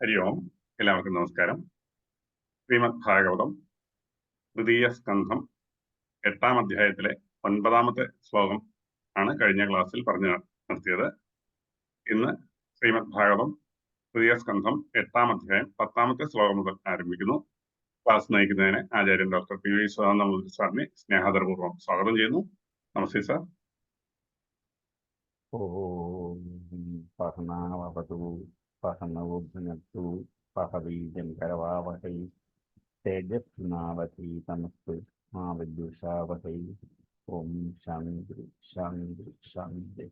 ഹരി ഓം. എല്ലാവർക്കും നമസ്കാരം. ശ്രീമദ് ഭാഗവതം തൃതീയ സ്കന്ധം 8-ാം അധ്യായത്തിലെ 9-ാമത്തെ ശ്ലോകം ആണ് കഴിഞ്ഞ ക്ലാസ്സിൽ പറഞ്ഞു നിർത്തിയത്. ഇന്ന് ശ്രീമദ് ഭാഗവതം തൃതീയ സ്കന്ധം 8-ാം അധ്യായം 10-ാമത്തെ ശ്ലോകം മുതൽ ആരംഭിക്കുന്നു. ക്ലാസ് നയിക്കുന്നതിന് ആചാര്യൻ ഡോക്ടർ പി വി സദാനന്ദ സാറിനെ സ്നേഹാദരപൂർവ്വം സ്വാഗതം ചെയ്യുന്നു. നമസ്തേ സാർ. ഓം പഹനാവതു പഹനവുഭുനത്തു പഹവീജം കരവാവഹൈ തേജസ്നാവതീതമസ്തു മാ വിദ്വിഷാവഹൈ. ഓം ശാന്തി ശാന്തി ശാന്തി.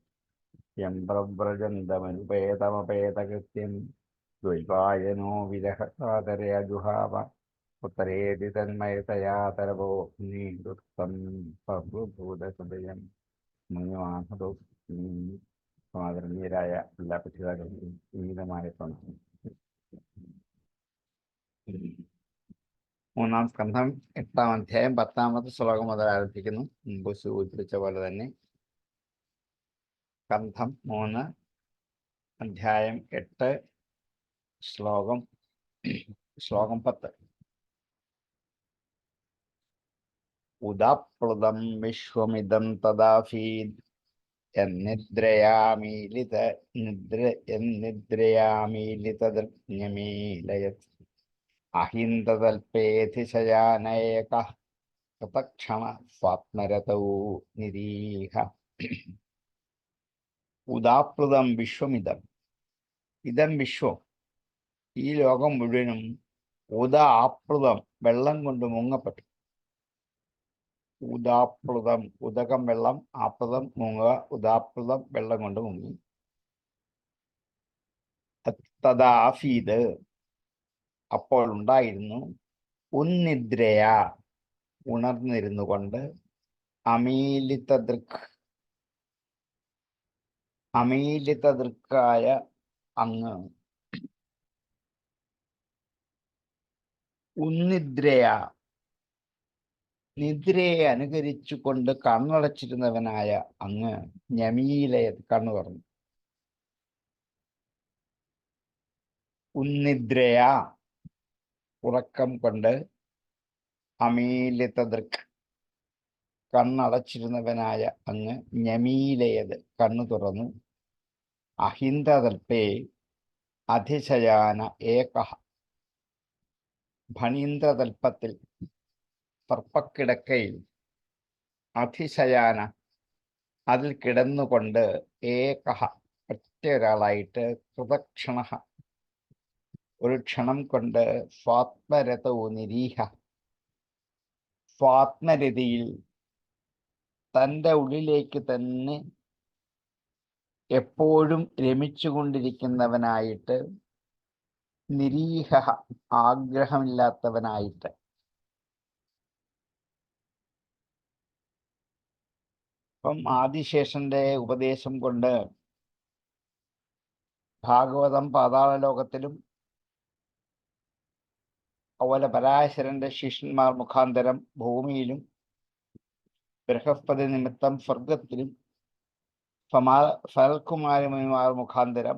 യം പ്രവ്രജന്തമനുപേതമപേതകൃത്യം ദ്വൈപായനോ വിരഹകാതരയജുഹാവ ഉത്തരേതി തന്മയതയാ തരവോഗ്നിദുഃഖം സർവഭൂതഹൃദയം മുനിമാധവ. ആദരണീയരായ എല്ലാ പഠിതാക്കൾക്കും ഉന്നതമായ പ്രണാമം. 3-ാം സ്കന്ധം 8-ാം അധ്യായം 10-ാമത്തെ ശ്ലോകം മുതൽ ആരംഭിക്കുന്നു. മുമ്പ് സൂചിപ്പിച്ച പോലെ തന്നെ സ്കന്ധം 3 അധ്യായം 8 ശ്ലോകം 10. ഉദാപ്ലുതം വിശ്വമിദം തദാഫീദ് എന്നിദ്രയാമീലിതദൃജ്ഞമീലയത് അഹിന്ദതൽപേധിശയാനേകഃ കൃതക്ഷണ സ്വാത്മരതൗ നിരീഹ. ഉദാപ്ലുതം വിശ്വമിദം. ഇതം വിശ്വം, ഈ ലോകം മുഴുവനും ഉദാപ്ലുതം വെള്ളം കൊണ്ട് മുങ്ങപ്പെട്ടു. ഉദാപ്ലുതം, ഉദകം വെള്ളം, ആപ്ലുതം മുങ്ങുക, ഉദാപ്ലുതം വെള്ളം കൊണ്ട് മുങ്ങി. തദാഫീദ് അപ്പോൾ ഉണ്ടായിരുന്നു, ഉന്നിദ്രയ ഉണർന്നിരുന്നു കൊണ്ട്, അമീലിതദൃക്കായ അങ്ങ്. ഉന്നിദ്രയ നിദ്രയെ അനുകരിച്ചു കൊണ്ട് കണ്ണടച്ചിരുന്നവനായ അങ്ങ് ഞമീലയ കണ്ണു തുറന്നു. ഉന്നിദ്രയ ഉറക്കം കൊണ്ട്, അമീലിതദൃക് കണ്ണടച്ചിരുന്നവനായ അങ്ങ് ഞമീലയത് കണ്ണു തുറന്നു. അഹിന്ദതൽപേ അധിശയാന ഏകഃ ഫണീന്ദ്രതൽപ്പത്തിൽ സർപ്പക്കിടക്കയിൽ, അധിശയാന അതിൽ കിടന്നുകൊണ്ട്, ഏകഃ ഒറ്റ ഒരാളായിട്ട്, കൃതക്ഷണ ഒരു ക്ഷണം കൊണ്ട്, സ്വാത്മരതൗ നിരീഹ സ്വാത്മരതിയിൽ തൻ്റെ ഉള്ളിലേക്ക് തന്നെ എപ്പോഴും രമിച്ചുകൊണ്ടിരിക്കുന്നവനായിട്ട്, നിരീഹ ആഗ്രഹമില്ലാത്തവനായിട്ട്. അപ്പം ആദിശേഷന്റെ ഉപദേശം കൊണ്ട് ഭാഗവതം പാതാള ലോകത്തിലും അതുപോലെ പരാശരന്റെ ശിഷ്യന്മാർ മുഖാന്തരം ഭൂമിയിലും, ബൃഹസ്പതി നിമിത്തം സ്വർഗത്തിലും, സനൽകുമാരന്മാർ മുഖാന്തരം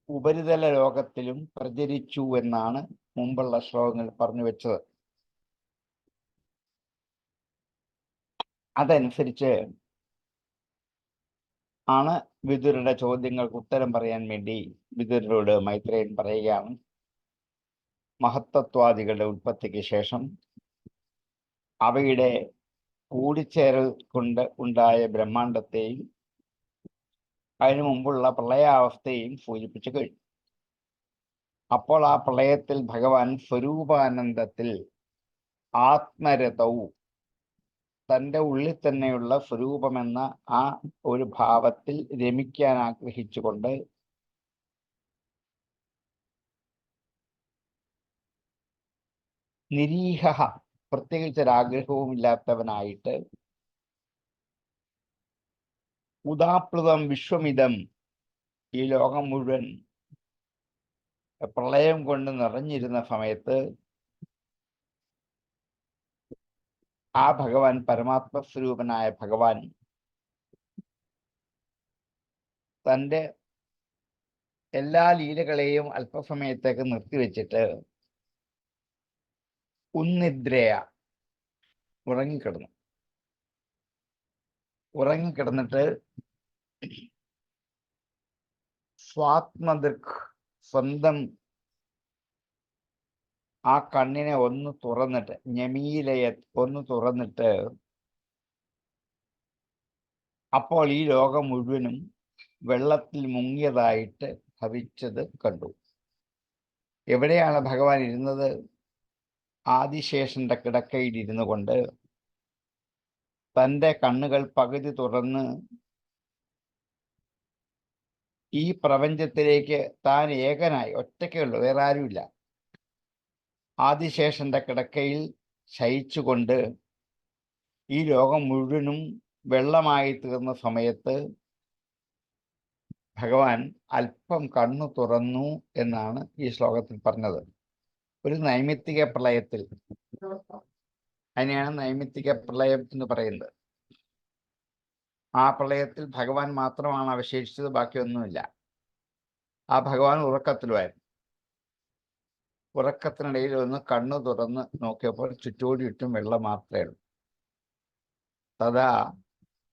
ഉപരിതല ലോകത്തിലും പ്രചരിച്ചു എന്നാണ് മുമ്പുള്ള ശ്ലോകങ്ങൾ പറഞ്ഞു വെച്ചത്. അതനുസരിച്ച് ആണ് വിദുരരുടെ ചോദ്യങ്ങൾക്ക് ഉത്തരം പറയാൻ വേണ്ടി വിദുരരോട് മൈത്രേയൻ പറയുകയാണ്, മഹത്തത്വാദികളുടെ ഉൽപ്പത്തിക്ക് ശേഷം അവയുടെ കൂടിച്ചേരൽ കൊണ്ട് ഉണ്ടായ ബ്രഹ്മാണ്ടത്തെയും അതിനു മുമ്പുള്ള പ്രളയാവസ്ഥയെയും സൂചിപ്പിച്ചു കഴിഞ്ഞു. അപ്പോൾ ആ പ്രളയത്തിൽ ഭഗവാൻ സ്വരൂപാനന്ദത്തിൽ ആത്മരതവും തൻ്റെ ഉള്ളിൽ തന്നെയുള്ള സ്വരൂപമെന്ന ആ ഒരു ഭാവത്തിൽ രമിക്കാൻ ആഗ്രഹിച്ചുകൊണ്ട് നിരീഹ പ്രത്യേകിച്ചൊരാഗ്രഹവും ഇല്ലാത്തവനായിട്ട്, ഉദാപ്ലുതം വിശ്വമിതം ഈ ലോകം മുഴുവൻ പ്രളയം കൊണ്ട് നിറഞ്ഞിരുന്ന സമയത്ത് ആ ഭഗവാൻ, പരമാത്മസ്വരൂപനായ ഭഗവാൻ തൻ്റെ എല്ലാ ലീലകളെയും അല്പസമയത്തേക്ക് നിർത്തിവെച്ചിട്ട് ഉന്നിദ്രയ ഉറങ്ങിക്കിടന്നിട്ട് സ്വാത്മദൃക് സ്വന്തം ആ കണ്ണിനെ ഒന്ന് തുറന്നിട്ട് ഞമീലയെ ഒന്ന് തുറന്നിട്ട് അപ്പോൾ ഈ ലോകം മുഴുവനും വെള്ളത്തിൽ മുങ്ങിയതായിട്ട് ഭവിച്ചത് കണ്ടു. എവിടെയാണ് ഭഗവാൻ ഇരുന്നത്? ആദിശേഷന്റെ കിടക്കയിൽ ഇരുന്നു കൊണ്ട് തൻ്റെ കണ്ണുകൾ പകുതി തുറന്ന് ഈ പ്രപഞ്ചത്തിലേക്ക് താൻ ഏകനായി ഒറ്റയ്ക്കുള്ളൂ, വേറെ ആരുമില്ല, ആദിശേഷന്റെ കിടക്കയിൽ ശയിച്ചുകൊണ്ട് ഈ ലോകം മുഴുവനും വെള്ളമായി തീർന്ന സമയത്ത് ഭഗവാൻ അല്പം കണ്ണു തുറന്നു എന്നാണ് ഈ ശ്ലോകത്തിൽ പറഞ്ഞത്. ഒരു നൈമിത്തിക പ്രളയത്തിൽ, അതിനെയാണ് നൈമിത്തിക പ്രളയം എന്ന് പറയുന്നത്. ആ പ്രളയത്തിൽ ഭഗവാൻ മാത്രമാണ് അവശേഷിച്ചത്, ബാക്കിയൊന്നുമില്ല. ആ ഭഗവാൻ ഉറക്കത്തിലുമായിരുന്നു. ഉറക്കത്തിനിടയിൽ ഒന്ന് കണ്ണു തുറന്ന് നോക്കിയപ്പോൾ ചുറ്റോടിയിട്ടും വെള്ളം മാത്രമേ ഉള്ളൂ. തഥാ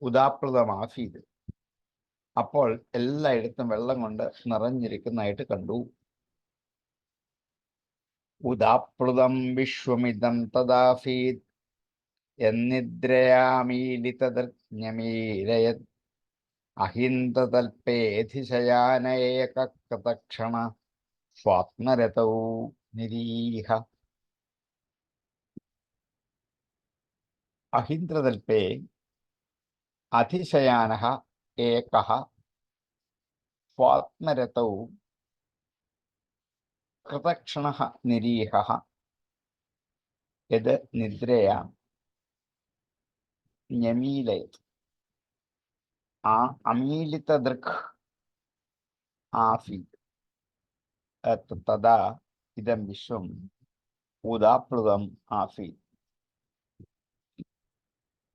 ഉദാപ്ലുതമാഫീത്, അപ്പോൾ എല്ലായിടത്തും വെള്ളം കൊണ്ട് നിറഞ്ഞിരിക്കുന്നതായിട്ട് കണ്ടു. ഉദാപ്ലുതം വിശ്വമിതം തദാഫീത് എന്നിദ്രയാമീലിതദൃജ്ഞമീലയത് അഹിന്ദതൽപേധിശയാനേകൃതക്ഷണ സ്വാത്മരതൗ നിരീഹ. അഹിന്ദ്രതൽപേ അധിശയാനഃ ഏകഃ സ്വാത്മരതൗ കൃതക്ഷണഃ നിരീഹഃ യത് നിദ്രയാ ന്യമീലയത്. ആ അമീലിതദൃക് ആഫീത് തദാ ഇദം വിശ്വം ഉദാപ്ലുതം ആഫീത്.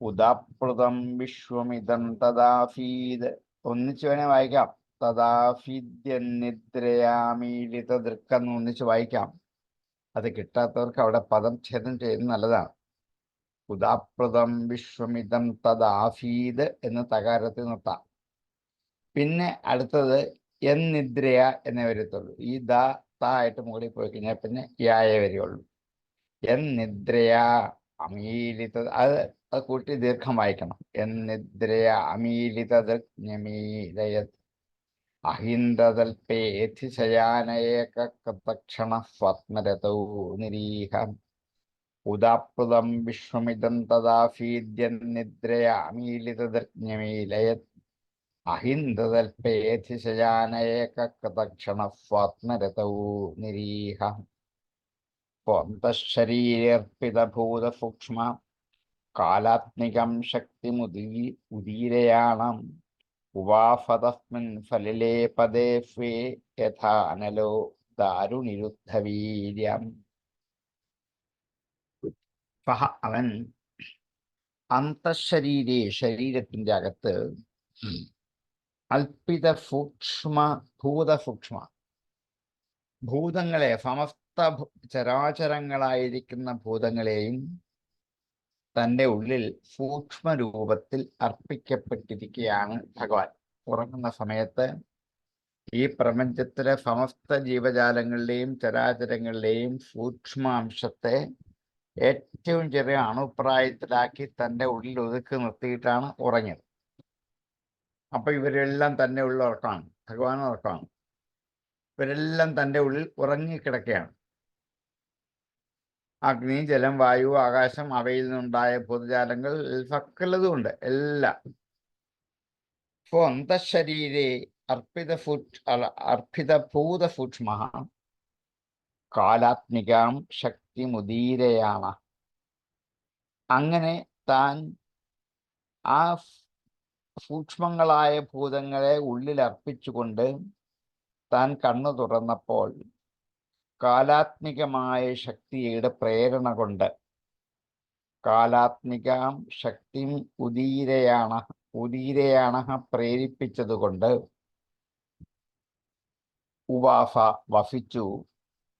ഉദാപ്ലുതം വിശ്വമിതം തദാഫീത്. ഒന്നിച്ചു വേണേ വായിക്കാം. തദാഫീദ്യന്നിദ്രയാമീലിതദൃക് എന്ന് ഒന്നിച്ച് വായിക്കാം. അത് കിട്ടാത്തവർക്ക് അവിടെ പദം ഛേദം ചെയ്യുന്നത് നല്ലതാണ്. ഉദാപ്ലുതം വിശ്വമിതം തദാഫീത് എന്ന് തകാരത്തിൽ നിർത്താം. പിന്നെ അടുത്തത് എന്നിദ്രയ എന്നേ വരത്തുള്ളൂ. ഈ ദ ആയിട്ട് മുകളിൽ പോയി കഴിഞ്ഞാൽ പിന്നെ യായ വരെയുള്ളൂ. എന്നിദ്രയ അമീലിത, അത് കൂട്ടി ദീർഘം വായിക്കണം. എന്നിദ്രയ അമീലിതദൃജ്ഞമീലയത് അഹിന്ദതൽപേധിശയാനേകൃതക്ഷണ സ്വാത്മരതൗ നിരീഹ. ഉദാപ്ലുതം വിശ്വമിതം തദാഫീദ്യന്നിദ്രയ അമീലിതദൃജ്ഞമീലയത് അഹിന്ദതൽപേധിശയാനേകൃതക്ഷണ സ്വാത്മരതൗ നിരീഹ. സ്വാന്തശരീരർപ്പിതഭൂതസൂക്ഷ്മ കാലാത്മികം ശക്തിമുദീരയാണം ഉവാഫതസ്മിൻ ഫലിലേ പദേ സ്വേ യഥാ അനലോ ദാരുനിരുദ്ധവീര്യം. സഹ അവൻ അന്തഃശരീരേ ശരീരത്തിന്റെ അകത്ത് അൽപിത സൂക്ഷ്മ ഭൂതസൂക്ഷ്മ ഭൂതങ്ങളെ, സമസ്ത ചരാചരങ്ങളായിരിക്കുന്ന ഭൂതങ്ങളെയും തൻ്റെ ഉള്ളിൽ സൂക്ഷ്മ രൂപത്തിൽ അർപ്പിക്കപ്പെട്ടിരിക്കുകയാണ് ഭഗവാൻ. ഉറങ്ങുന്ന സമയത്ത് ഈ പ്രപഞ്ചത്തിലെ സമസ്ത ജീവജാലങ്ങളുടെയും ചരാചരങ്ങളുടെയും സൂക്ഷ്മാംശത്തെ ഏറ്റവും ചെറിയ അണുപ്രായത്തിലാക്കി തൻ്റെ ഉള്ളിൽ ഒതുക്കി നിർത്തിയിട്ടാണ് ഉറങ്ങിയത്. അപ്പൊ ഇവരെല്ലാം തന്നെ ഉള്ള ഉറക്കമാണ്, ഭഗവാൻ ഉറക്കമാണ്. ഇവരെല്ലാം തൻ്റെ ഉള്ളിൽ ഉറങ്ങിക്കിടക്കുകയാണ്. അഗ്നി, ജലം, വായു, ആകാശം, അവയിൽ നിന്നുണ്ടായ ഭൂതജാലങ്ങൾ സകലതുമുണ്ട്, എല്ലാം. അപ്പോൾ അന്തഃശരീരേ അർപ്പിതഭൂതസൂക്ഷ്മ കാലാത്മികാം ശക്തിമുദീരയാണ്. അങ്ങനെ താൻ ആ സൂക്ഷ്മങ്ങളായ ഭൂതങ്ങളെ ഉള്ളിൽ അർപ്പിച്ചുകൊണ്ട് താൻ കണ്ണു തുറന്നപ്പോൾ കാലാത്മികമായ ശക്തിയുടെ പ്രേരണ കൊണ്ട്, കാലാത്മികാം ശക്തി ഉദീരയാണ് പ്രേരിപ്പിച്ചതുകൊണ്ട് ഉവാഫ വഫിച്ചു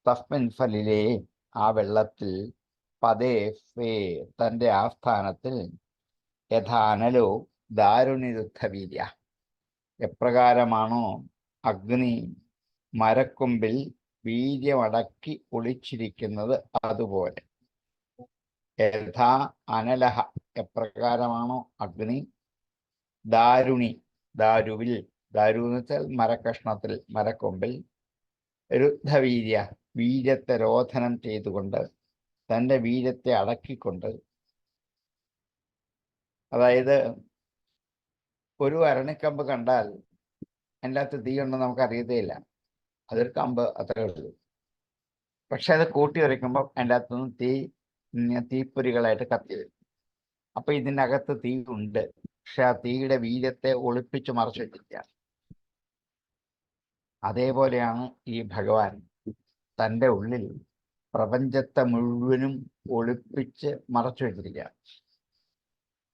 തസ്മിൻ ഫലിലെ ആ വെള്ളത്തിൽ പദേ ഫേ തൻ്റെ ആസ്ഥാനത്തിൽ യഥാനലോ ദാരുണിരുദ്ധവീര്യ എപ്രകാരമാണോ അഗ്നി മരക്കൊമ്പിൽ വീര്യമടക്കി ഒളിച്ചിരിക്കുന്നത് അതുപോലെ യഥാ അനലഹ എപ്രകാരമാണോ അഗ്നി ദാരുണി ദാരുവിൽ ദാരു എന്ന് വെച്ചാൽ മരക്കഷ്ണത്തിൽ മരക്കൊമ്പിൽ രുദ്ധവീര്യ വീര്യത്തെ രോധനം ചെയ്തുകൊണ്ട് തൻ്റെ വീര്യത്തെ അടക്കിക്കൊണ്ട്, അതായത് ഒരു അരണിക്കമ്പ് കണ്ടാൽ അതിൻ്റെ അകത്ത് തീ ഉണ്ടെന്ന് നമുക്ക് അറിയത്തേയില്ല, അതൊരു കമ്പ് അത്രേ ഉള്ളൂ. പക്ഷെ അത് കൂട്ടി ഉരയ്ക്കുമ്പോൾ അതിൻ്റെ അകത്തുനിന്ന് തീപ്പൊരികളായിട്ട് കത്തി വരും. അപ്പൊ ഇതിനകത്ത് തീ ഉണ്ട്, പക്ഷെ ആ തീയുടെ വീര്യത്തെ ഒളിപ്പിച്ച് മറച്ചു വെച്ചിരിക്കുക. അതേപോലെയാണ് ഈ ഭഗവാൻ തൻ്റെ ഉള്ളിൽ പ്രപഞ്ചത്തെ മുഴുവനും ഒളിപ്പിച്ച് മറച്ചു വെച്ചിരിക്കുക.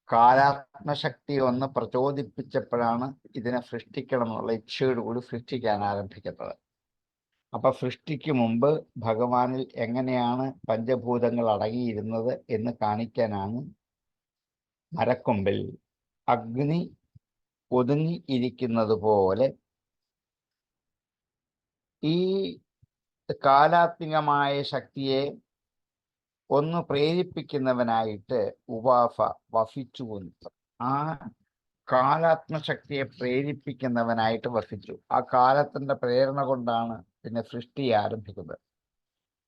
കാലാത്മശക്തി ഒന്ന് പ്രചോദിപ്പിച്ചപ്പോഴാണ് ഇതിനെ സൃഷ്ടിക്കണമെന്നുള്ള ഇച്ഛയോടുകൂടി സൃഷ്ടിക്കാൻ ആരംഭിക്കുന്നത്. അപ്പൊ സൃഷ്ടിക്ക് മുമ്പ് ഭഗവാനിൽ എങ്ങനെയാണ് പഞ്ചഭൂതങ്ങൾ അടങ്ങിയിരുന്നത് എന്ന് കാണിക്കാനാണ് മരക്കൊമ്പിൽ അഗ്നി ഒതുങ്ങി ഇരിക്കുന്നത് പോലെ ഈ കാലാത്മികമായ ശക്തിയെ ഒന്ന് പ്രേരിപ്പിക്കുന്നവനായിട്ട് ഉവാഫ വസിച്ചു കൊണ്ടു. ആ കാലാത്മശക്തിയെ പ്രേരിപ്പിക്കുന്നവനായിട്ട് വസിച്ചു. ആ കാലത്തിന്റെ പ്രേരണ കൊണ്ടാണ് പിന്നെ സൃഷ്ടി ആരംഭിക്കുന്നത്.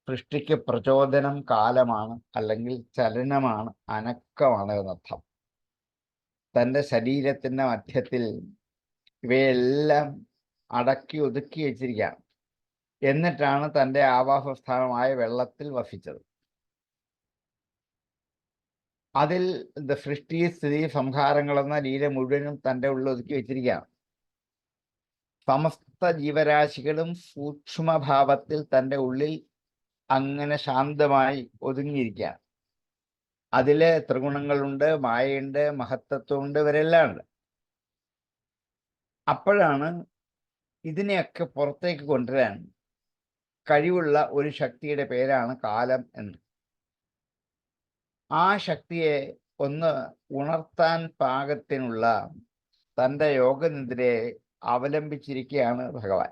സൃഷ്ടിക്ക് പ്രചോദനം കാലമാണ്, അല്ലെങ്കിൽ ചലനമാണ്, അനക്കമാണ് എന്നർത്ഥം. തൻ്റെ ശരീരത്തിന്റെ മധ്യത്തിൽ ഇവയെല്ലാം അടക്കി ഒതുക്കി വെച്ചിരിക്കുകയാണ്. എന്നിട്ടാണ് തൻ്റെ ആവാസസ്ഥാനമായ വെള്ളത്തിൽ വസിച്ചത്. അതിൽ സൃഷ്ടി സ്ഥിതി സംഹാരങ്ങളെന്ന ലീല മുഴുവനും തൻ്റെ ഉള്ളിൽ ഒതുക്കി വെച്ചിരിക്കുകയാണ്. സമസ്ത ജീവരാശികളും സൂക്ഷ്മഭാവത്തിൽ തൻ്റെ ഉള്ളിൽ അങ്ങനെ ശാന്തമായി ഒതുങ്ങിയിരിക്കുകയാണ്. അതില് ത്രിഗുണങ്ങളുണ്ട്, മായയുണ്ട്, മഹത്തത്വമുണ്ട്, ഇവരെല്ലാം ഉണ്ട്. അപ്പോഴാണ് ഇതിനെയൊക്കെ പുറത്തേക്ക് കൊണ്ടുവരാൻ കഴിവുള്ള ഒരു ശക്തിയുടെ പേരാണ് കാലം എന്ന്. ആ ശക്തിയെ ഒന്ന് ഉണർത്താൻ പാകത്തിനുള്ള തൻ്റെ യോഗനിദ്രയെ അവലംബിച്ചിരിക്കുകയാണ് ഭഗവാൻ.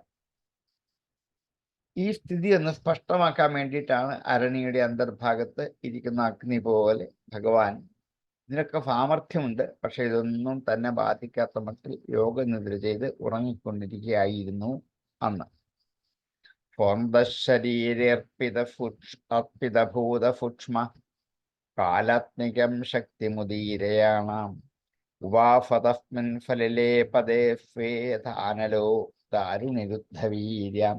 ഈ സ്ഥിതി ഒന്ന് സ്പഷ്ടമാക്കാൻ വേണ്ടിയിട്ടാണ് അരണിയുടെ അന്തർഭാഗത്ത് ഇരിക്കുന്ന അഗ്നി പോലെ ഭഗവാൻ ഇതിനൊക്കെ സാമർഥ്യമുണ്ട്, പക്ഷെ ഇതൊന്നും തന്നെ ബാധിക്കാത്ത മട്ടിൽ യോഗനിദ്ര ചെയ്ത് ഉറങ്ങിക്കൊണ്ടിരിക്കുകയായിരുന്നു അന്ന്. അർപ്പിതഭൂതസൂക്ഷ്മ കാലാത്മികം ശക്തിമുദീരയാണ് ഉവാഫതസ്മിൻ ഫലിലേ പദേ സ്വേധാനലോ ദാരുണിരുദ്ധവീര്യം.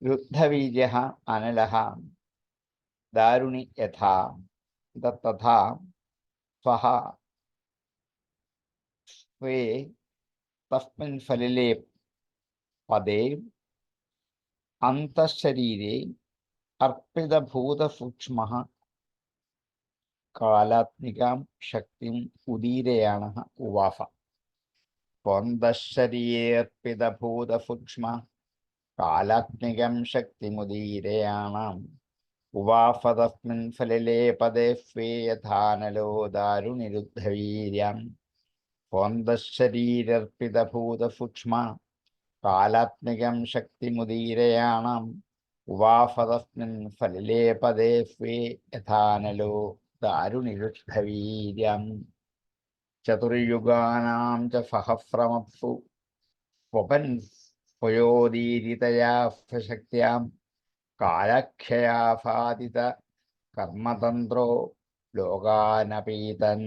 രുദ്ധവീര്യ അനലഃ ദാരുണി യഥാ തഥാ സ്വഹ സ്വേ തസ്മിൻ ഫലിലേ പദേ അന്തഃശരീരേ അർപ്പിതഭൂതസൂക്ഷ്മഃ കാലാത്മികാം ശക്തിം ഉദീരയാണ് ഉവാഫ. സ്വന്തശരീരേർപ്പിതഭൂതസൂക്ഷ്മ കാലാത്മികം ശക്തിമുദീരയാണ് ഉവാഫതസ്മിൻ ഫലിലേ പദേ സ്വേധാനലോ ദാരുണിരുദ്ധവീര്യം. സ്വന്തശരീരർപ്പിതഭൂതസൂക്ഷ്മ കാലാത്മികം ശക്തിമുദീരയാണ് ഉവാഫതസ്മിൻ ഫലിലേ പദേ സ്വേധാനലോ ദാരുണിരുദ്ധവീര്യം. ചതുർയുഗാനാം ച സഹസ്രമപ്സു സ്വപൻ സ്വയോദീരിതയാ ശക്ത്യാം കാലക്ഷയാഫാദിത കർമ്മതന്ത്രോ ലോകാനപീതൻ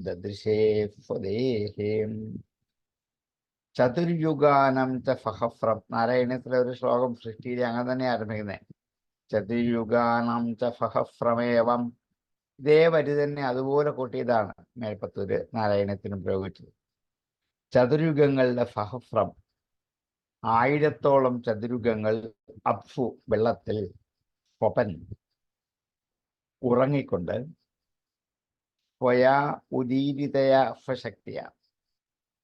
ദദൃശേ സ്വദേഹേം. ചതുർയുഗാനം ച സഹസ്രം. നാരായണത്തിലെ ഒരു ശ്ലോകം സൃഷ്ടിയിൽ അങ്ങനെ തന്നെ ആരംഭിക്കുന്നത്. ചതുർയുഗാനം ച സഹസ്രമേവം. ഇതേ വരി തന്നെ അതുപോലെ കൂട്ടിയതാണ് മേൽപ്പത്തൂര് നാരായണത്തിനും പ്രയോഗിച്ചത്. ചതുർയുഗങ്ങളുടെ സഹസ്രം, 1000-ഓളം ചതുർയുഗങ്ങൾ അപ്സു വെള്ളത്തിൽ സ്വപൻ ഉറങ്ങിക്കൊണ്ട് സ്വയാ ഉദീരിതയ സ്വശക്തിയ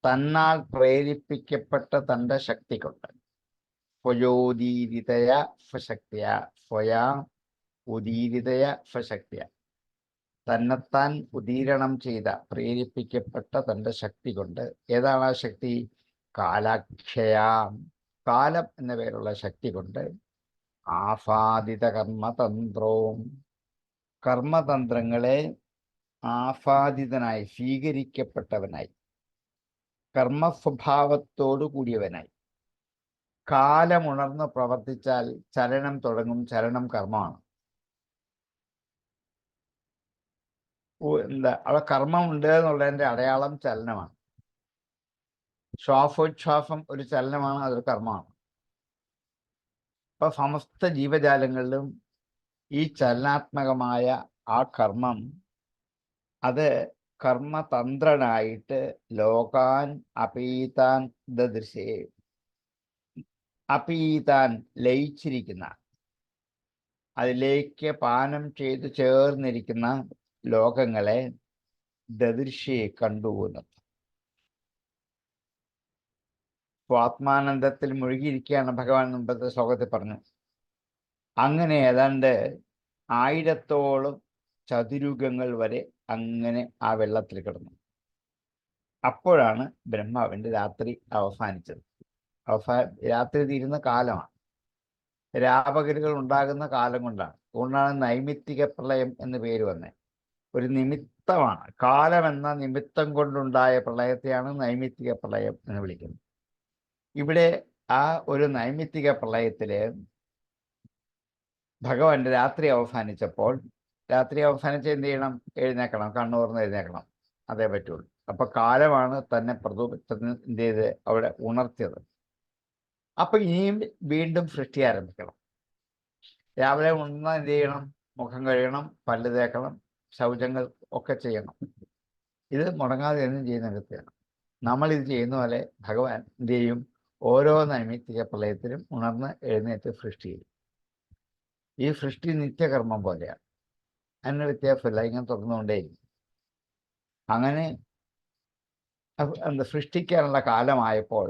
തന്നാൽ പ്രേരിപ്പിക്കപ്പെട്ട തൻ്റെ ശക്തി കൊണ്ട് സ്വയോദീരിതയ ഫശക്തിയ, സ്വയാ ഉദീരിതയ ഫശക്തിയ, തന്നെത്താൻ ഉദീരണം ചെയ്ത പ്രേരിപ്പിക്കപ്പെട്ട തൻ്റെ ശക്തി കൊണ്ട്. ഏതാണ് ആ ശക്തി? കാലാക്ഷയാം, കാലം എന്ന പേരുള്ള ശക്തി കൊണ്ട്. ആഫാദിത കർമ്മതന്ത്രവും, കർമ്മതന്ത്രങ്ങളെ ആഫാദിതനായി, സ്വീകരിക്കപ്പെട്ടവനായി, കർമ്മസ്വഭാവത്തോടു കൂടിയവനായി. കാലമുണർന്ന് പ്രവർത്തിച്ചാൽ ചലനം തുടങ്ങും. ചലനം കർമ്മമാണ്. അവിടെ കർമ്മമുണ്ട് എന്നുള്ളതിൻ്റെ അടയാളം ചലനമാണ്. ശ്വാസോച്ഛ്വാസം ഒരു ചലനമാണ്, അതൊരു കർമ്മമാണ്. അപ്പൊ സമസ്ത ജീവജാലങ്ങളിലും ഈ ചലനാത്മകമായ ആ കർമ്മം, അത് കർമ്മതന്ത്രനായിട്ട് ലോകാൻ അപീതാൻ ദദൃശേ, അപീതാൻ ലയിച്ചിരിക്കുന്ന, അതിലേക്ക് പാനം ചെയ്ത് ചേർന്നിരിക്കുന്ന ലോകങ്ങളെ ദദൃശേ കണ്ടുപോകുന്നത്. സ്വാത്മാനന്ദത്തിൽ മുഴുകിയിരിക്കുകയാണ് ഭഗവാൻ. മുമ്പത്തെ ശ്ലോകത്തിൽ പറഞ്ഞു. അങ്ങനെ ഏതാണ്ട് 1000ഓളം ചതുരുഗങ്ങൾ വരെ അങ്ങനെ ആ വെള്ളത്തിൽ കിടന്നു. അപ്പോഴാണ് ബ്രഹ്മാവിൻ്റെ രാത്രി അവസാനിച്ചത്. രാത്രി തീരുന്ന കാലമാണ്, രാപകലുകൾ ഉണ്ടാകുന്ന കാലം കൊണ്ടാണ്. അതുകൊണ്ടാണ് നൈമിത്തിക പ്രളയം എന്ന് പേര് വന്നത്. ഒരു നിമിത്തമാണ്. കാലം എന്ന നിമിത്തം കൊണ്ടുണ്ടായ പ്രളയത്തെയാണ് നൈമിത്തിക പ്രളയം എന്ന് വിളിക്കുന്നത്. ഇവിടെ ആ ഒരു നൈമിത്തിക പ്രളയത്തില് ഭഗവാന്റെ രാത്രി അവസാനിച്ചപ്പോൾ, രാത്രി അവസാനിച്ച് എന്ത് ചെയ്യണം? എഴുന്നേക്കണം, കണ്ണുറന്ന് എഴുന്നേക്കണം. അതേ പറ്റുള്ളൂ. അപ്പൊ കാലമാണ് തന്നെ എന്ത് ചെയ്ത് അവിടെ ഉണർത്തിയത്. അപ്പൊ ഇനിയും വീണ്ടും സൃഷ്ടി ആരംഭിക്കണം. രാവിലെ ഉണർന്ന് എന്ത് ചെയ്യണം? മുഖം കഴുകണം, പല്ല് തേക്കണം, ശൗചങ്ങൾ ഒക്കെ ചെയ്യണം. ഇത് മുടങ്ങാതെ എന്നും ചെയ്യുന്ന വ്യക്തിയാണ്. നമ്മളിത് ചെയ്യുന്ന പോലെ ഭഗവാൻ എന്ത് ചെയ്യും? ഓരോ നൈമിത്തിക പ്രളയത്തിലും ഉണർന്ന് എഴുന്നേറ്റ് സൃഷ്ടി ചെയ്യും. ഈ സൃഷ്ടി നിത്യകർമ്മം പോലെയാണ്. അതിന് വ്യത്യാസമില്ല, ഇങ്ങനെ തുറന്നുകൊണ്ടേയിരിക്കും. അങ്ങനെ സൃഷ്ടിക്കാനുള്ള കാലമായപ്പോൾ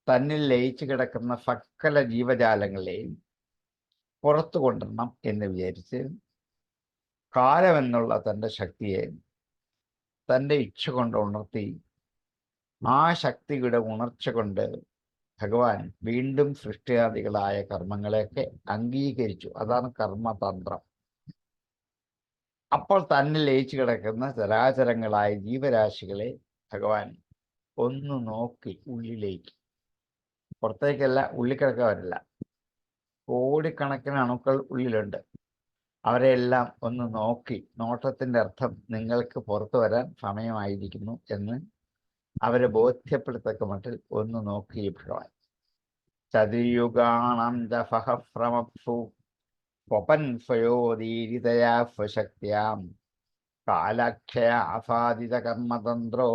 തന്നിൽ ലയിച്ചു കിടക്കുന്ന സകല ജീവജാലങ്ങളെയും പുറത്തു കൊണ്ടുവരണം എന്ന് വിചാരിച്ച് കാലമെന്നുള്ള തൻ്റെ ശക്തിയെ തൻ്റെ ഇച്ഛ കൊണ്ട് ഉണർത്തി, ആ ശക്തിയുടെ ഉണർച്ച കൊണ്ട് ഭഗവാൻ വീണ്ടും സൃഷ്ടിയാദികളായ കർമ്മങ്ങളെയൊക്കെ അംഗീകരിച്ചു. അതാണ് കർമ്മതന്ത്രം. അപ്പോൾ തന്നെ ലയിച്ചു കിടക്കുന്ന ചരാചരങ്ങളായ ജീവരാശികളെ ഭഗവാൻ ഒന്ന് നോക്കി ഉള്ളിലേക്ക്, പുറത്തേക്കല്ല, ഉള്ളിൽ കിടക്കാറില്ല. കോടിക്കണക്കിന് അണുക്കൾ ഉള്ളിലുണ്ട്. അവരെല്ലാം ഒന്ന് നോക്കി, നോട്ടത്തിൻ്റെ അർത്ഥം നിങ്ങൾക്ക് പുറത്തു വരാൻ സമയമായിരിക്കുന്നു എന്ന് അവരെ ബോധ്യപ്പെടുത്തക്ക മട്ടിൽ ഒന്ന് നോക്കി ഭഗവാൻ. ചതുര്യുഗാണം ജഫഹ്രമപ്സു സ്വപൻ സ്വയോദീരിതയാ സ്വശക്തിയാം കാലാക്ഷയ ആസാദിത കർമ്മതന്ത്രോ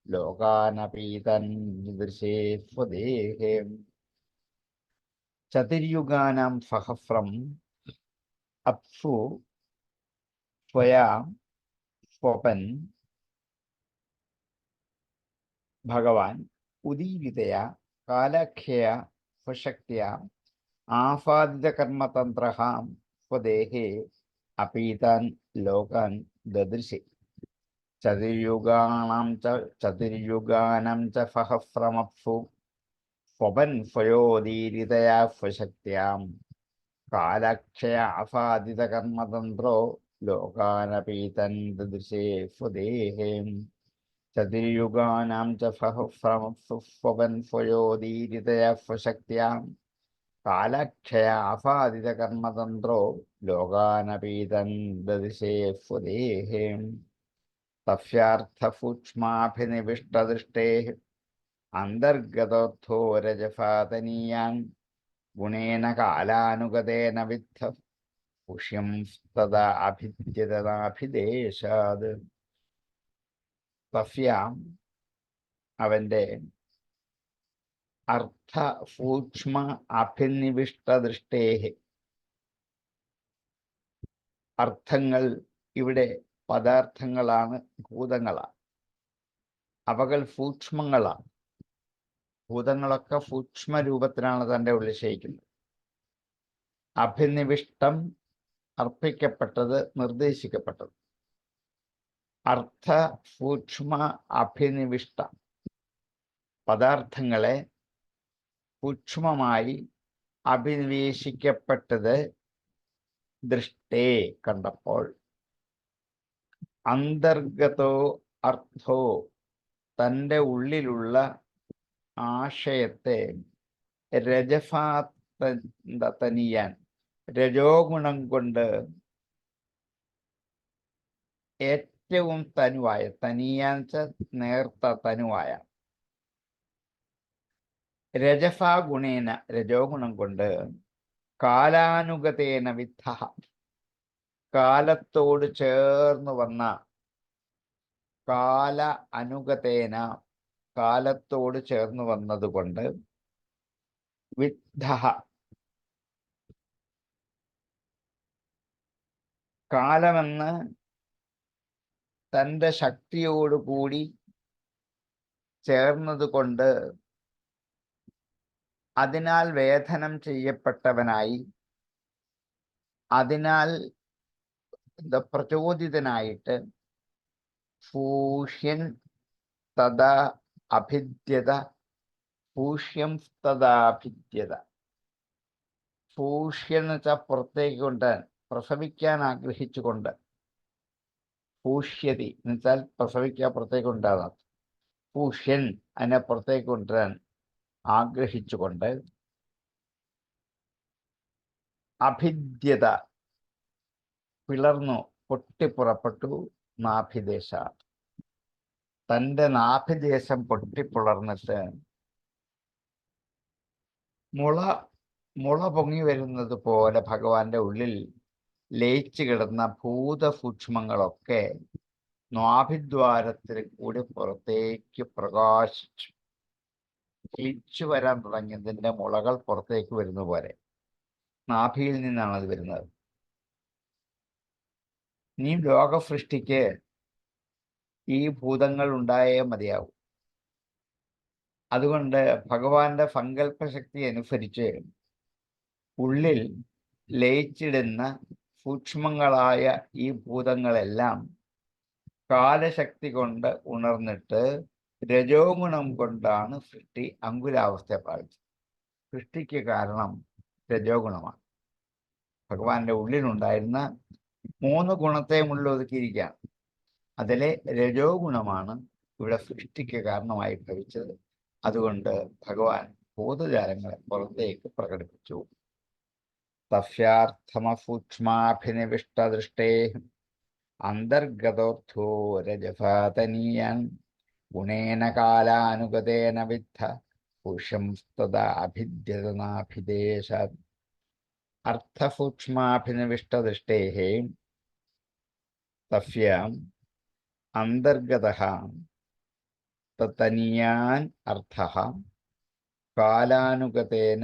ലോകാനപീതൻ ദൃശേ സ്വദേഹേ. ചതുര്യുഗാനാം സഹസ്രം അപ്സു സ്വയാ സ്വപൻ ഭഗവാൻ ഉദീരിതയ കാലാഖ്യ സ്വശക്തിയ ആസാദിത കർമ്മതന്ത്ര സ്വദേഹേ അപീതാൻ ലോകാൻ ദദൃശേ. ചതുര്യുഗാനാം ച സഹസ്രമപ്സു സ്വപൻ സ്വയോദീരിതയാ സ്വശക്തിയാം കാലാക്ഷയ ആസാദിത കർമ്മതന്ത്രോ ലോകാനപീതൻ ദദൃശേ സ്വദേഹേ. ചതുര്യുഗാനാം ച സഹസ്രമപ്സു സ്വപൻ സ്വയോദീരിതയാ സ്വശക്തിയാം കാലാക്ഷയ ആസാദിത കർമ്മതന്ത്രോ ലോകാനപീതൻ ദദൃശേ സ്വദേഹേ. തസ്യാർത്ഥസൂക്ഷ്മാഭിനിവിഷ്ടദൃഷ്ടേഃ അന്തർഗതോർത്ഥോ രജസാതനീയാൻ ഗുണേന കാലാനുഗതേന വിദ്ധ പുഷ്യം തദാ അഭിദ്യതനാഭിദേശാത്. തസ്യാം അവൻ്റെ അർത്ഥ സൂക്ഷ്മ അഭിനിവിഷ്ടദൃഷ്ടേഃ, അർത്ഥങ്ങൾ ഇവിടെ പദാർത്ഥങ്ങളാണ്, ഭൂതങ്ങളാണ്. അവകൾ സൂക്ഷ്മങ്ങളാണ്. ഭൂതങ്ങളൊക്കെ സൂക്ഷ്മ രൂപത്തിലാണ് തൻ്റെ ഉള്ളിൽ ശയിക്കുന്നത്. അഭിനിവിഷ്ടം അർപ്പിക്കപ്പെട്ടത്, നിർദ്ദേശിക്കപ്പെട്ടത്. അർത്ഥ സൂക്ഷ്മ അഭിനിവിഷ്ട പദാർത്ഥങ്ങളെ സൂക്ഷ്മമായി അഭിനിവേശിക്കപ്പെട്ടത് ദൃഷ്ടേ കണ്ടപ്പോൾ. അന്തർഗതോ അർത്ഥോ തൻ്റെ ഉള്ളിലുള്ള ആശയത്തെ രജഫാത്തനിയാൻ രജോ ഗുണം കൊണ്ട് ഏറ്റവും തനുവായ, തനിയാൻ നേർത്ത തനുവായ, രജഫാ ഗുണേന രജോ ഗുണം കൊണ്ട് കാലാനുഗതേന വിദ്ധ കാലത്തോട് ചേർന്ന് വന്ന, കാല അനുഗതേന കാലത്തോട് ചേർന്ന് വന്നതുകൊണ്ട്, വിദ്ധ കാലമെന്ന് തൻ്റെ ശക്തിയോടുകൂടി ചേർന്നതുകൊണ്ട് അതിനാൽ വേധനം ചെയ്യപ്പെട്ടവനായി, അതിനാൽ പ്രചോദിതനായിട്ട് പൂഷ്യൻ തഥാ അഭിദ്യത, പൂഷ്യം തഥാഭിദ്യത. പൂഷ്യൻ എന്ന് വെച്ചാൽ പുറത്തേക്ക് കൊണ്ടുവരാൻ, പ്രസവിക്കാൻ ആഗ്രഹിച്ചുകൊണ്ട്. പൂഷ്യതി എന്ന് വെച്ചാൽ പ്രസവിക്കാൻ പുറത്തേക്ക് കൊണ്ടുവരാൻ. പൂഷ്യൻ അതിനെ പുറത്തേക്ക് കൊണ്ടുവരാൻ ആഗ്രഹിച്ചുകൊണ്ട്. അഭിദ്യത പിളർന്നു, പൊട്ടിപ്പുറപ്പെട്ടു. നാഭിദേശ തൻ്റെ നാഭിദേശം പൊട്ടിപ്പുളർന്നിട്ട് മുള പൊങ്ങി വരുന്നത് പോലെ ഭഗവാന്റെ ഉള്ളിൽ ലയിച്ചു കിടന്ന ഭൂതസൂക്ഷ്മങ്ങളൊക്കെ നാഭിദ്വാരത്തിൽ കൂടി പുറത്തേക്ക് പ്രകാശിച്ചു, കിളിച്ചു വരാൻ തുടങ്ങിയതിൻ്റെ മുളകൾ പുറത്തേക്ക് വരുന്ന പോലെ. നാഭിയിൽ നിന്നാണ് അത് വരുന്നത്. നീ ലോകസൃഷ്ടിക്ക് ഈ ഭൂതങ്ങൾ ഉണ്ടായേ മതിയാവും. അതുകൊണ്ട് ഭഗവാന്റെ സങ്കല്പശക്തി അനുസരിച്ച് ഉള്ളിൽ ലയിച്ചിടുന്ന സൂക്ഷ്മങ്ങളായ ഈ ഭൂതങ്ങളെല്ലാം കാലശക്തി കൊണ്ട് ഉണർന്നിട്ട് രജോ ഗുണം കൊണ്ടാണ് സൃഷ്ടി അങ്കുരാവസ്ഥ പ്രാപിച്ചത്. സൃഷ്ടിക്ക് കാരണം രജോ ഗുണമാണ്. ഭഗവാന്റെ ഉള്ളിലുണ്ടായിരുന്ന 3 ഗുണത്തെ ഉള്ളൊതുക്കിയിരിക്കുകയാണ്. അതിലെ രജോ ഗുണമാണ് ഇവിടെ സൃഷ്ടിക്ക് കാരണമായി ഭവിച്ചത്. അതുകൊണ്ട് ഭഗവാൻ ഭൂതജാലങ്ങളെ പുറത്തേക്ക് പ്രകടിപ്പിച്ചു. തസ്യാർത്ഥമസൂക്ഷ്മാഭിനിവിഷ്ടദൃഷ്ടേ അന്തർഗതോർത്ഥോ രജഫാതനീയാൻ ഗുണേന കാലാനുഗതേന വിദ്ധ പുരുഷം തദാ അഭിദ്യതനാഭിദേശാത്. അർത്ഥസൂക്ഷ്മാഭിനിവിഷ്ടദൃഷ്ടേ തസ്യ അന്തർഗതഃ തതനീയാൻ അർത്ഥഃ കാലാനുഗതേന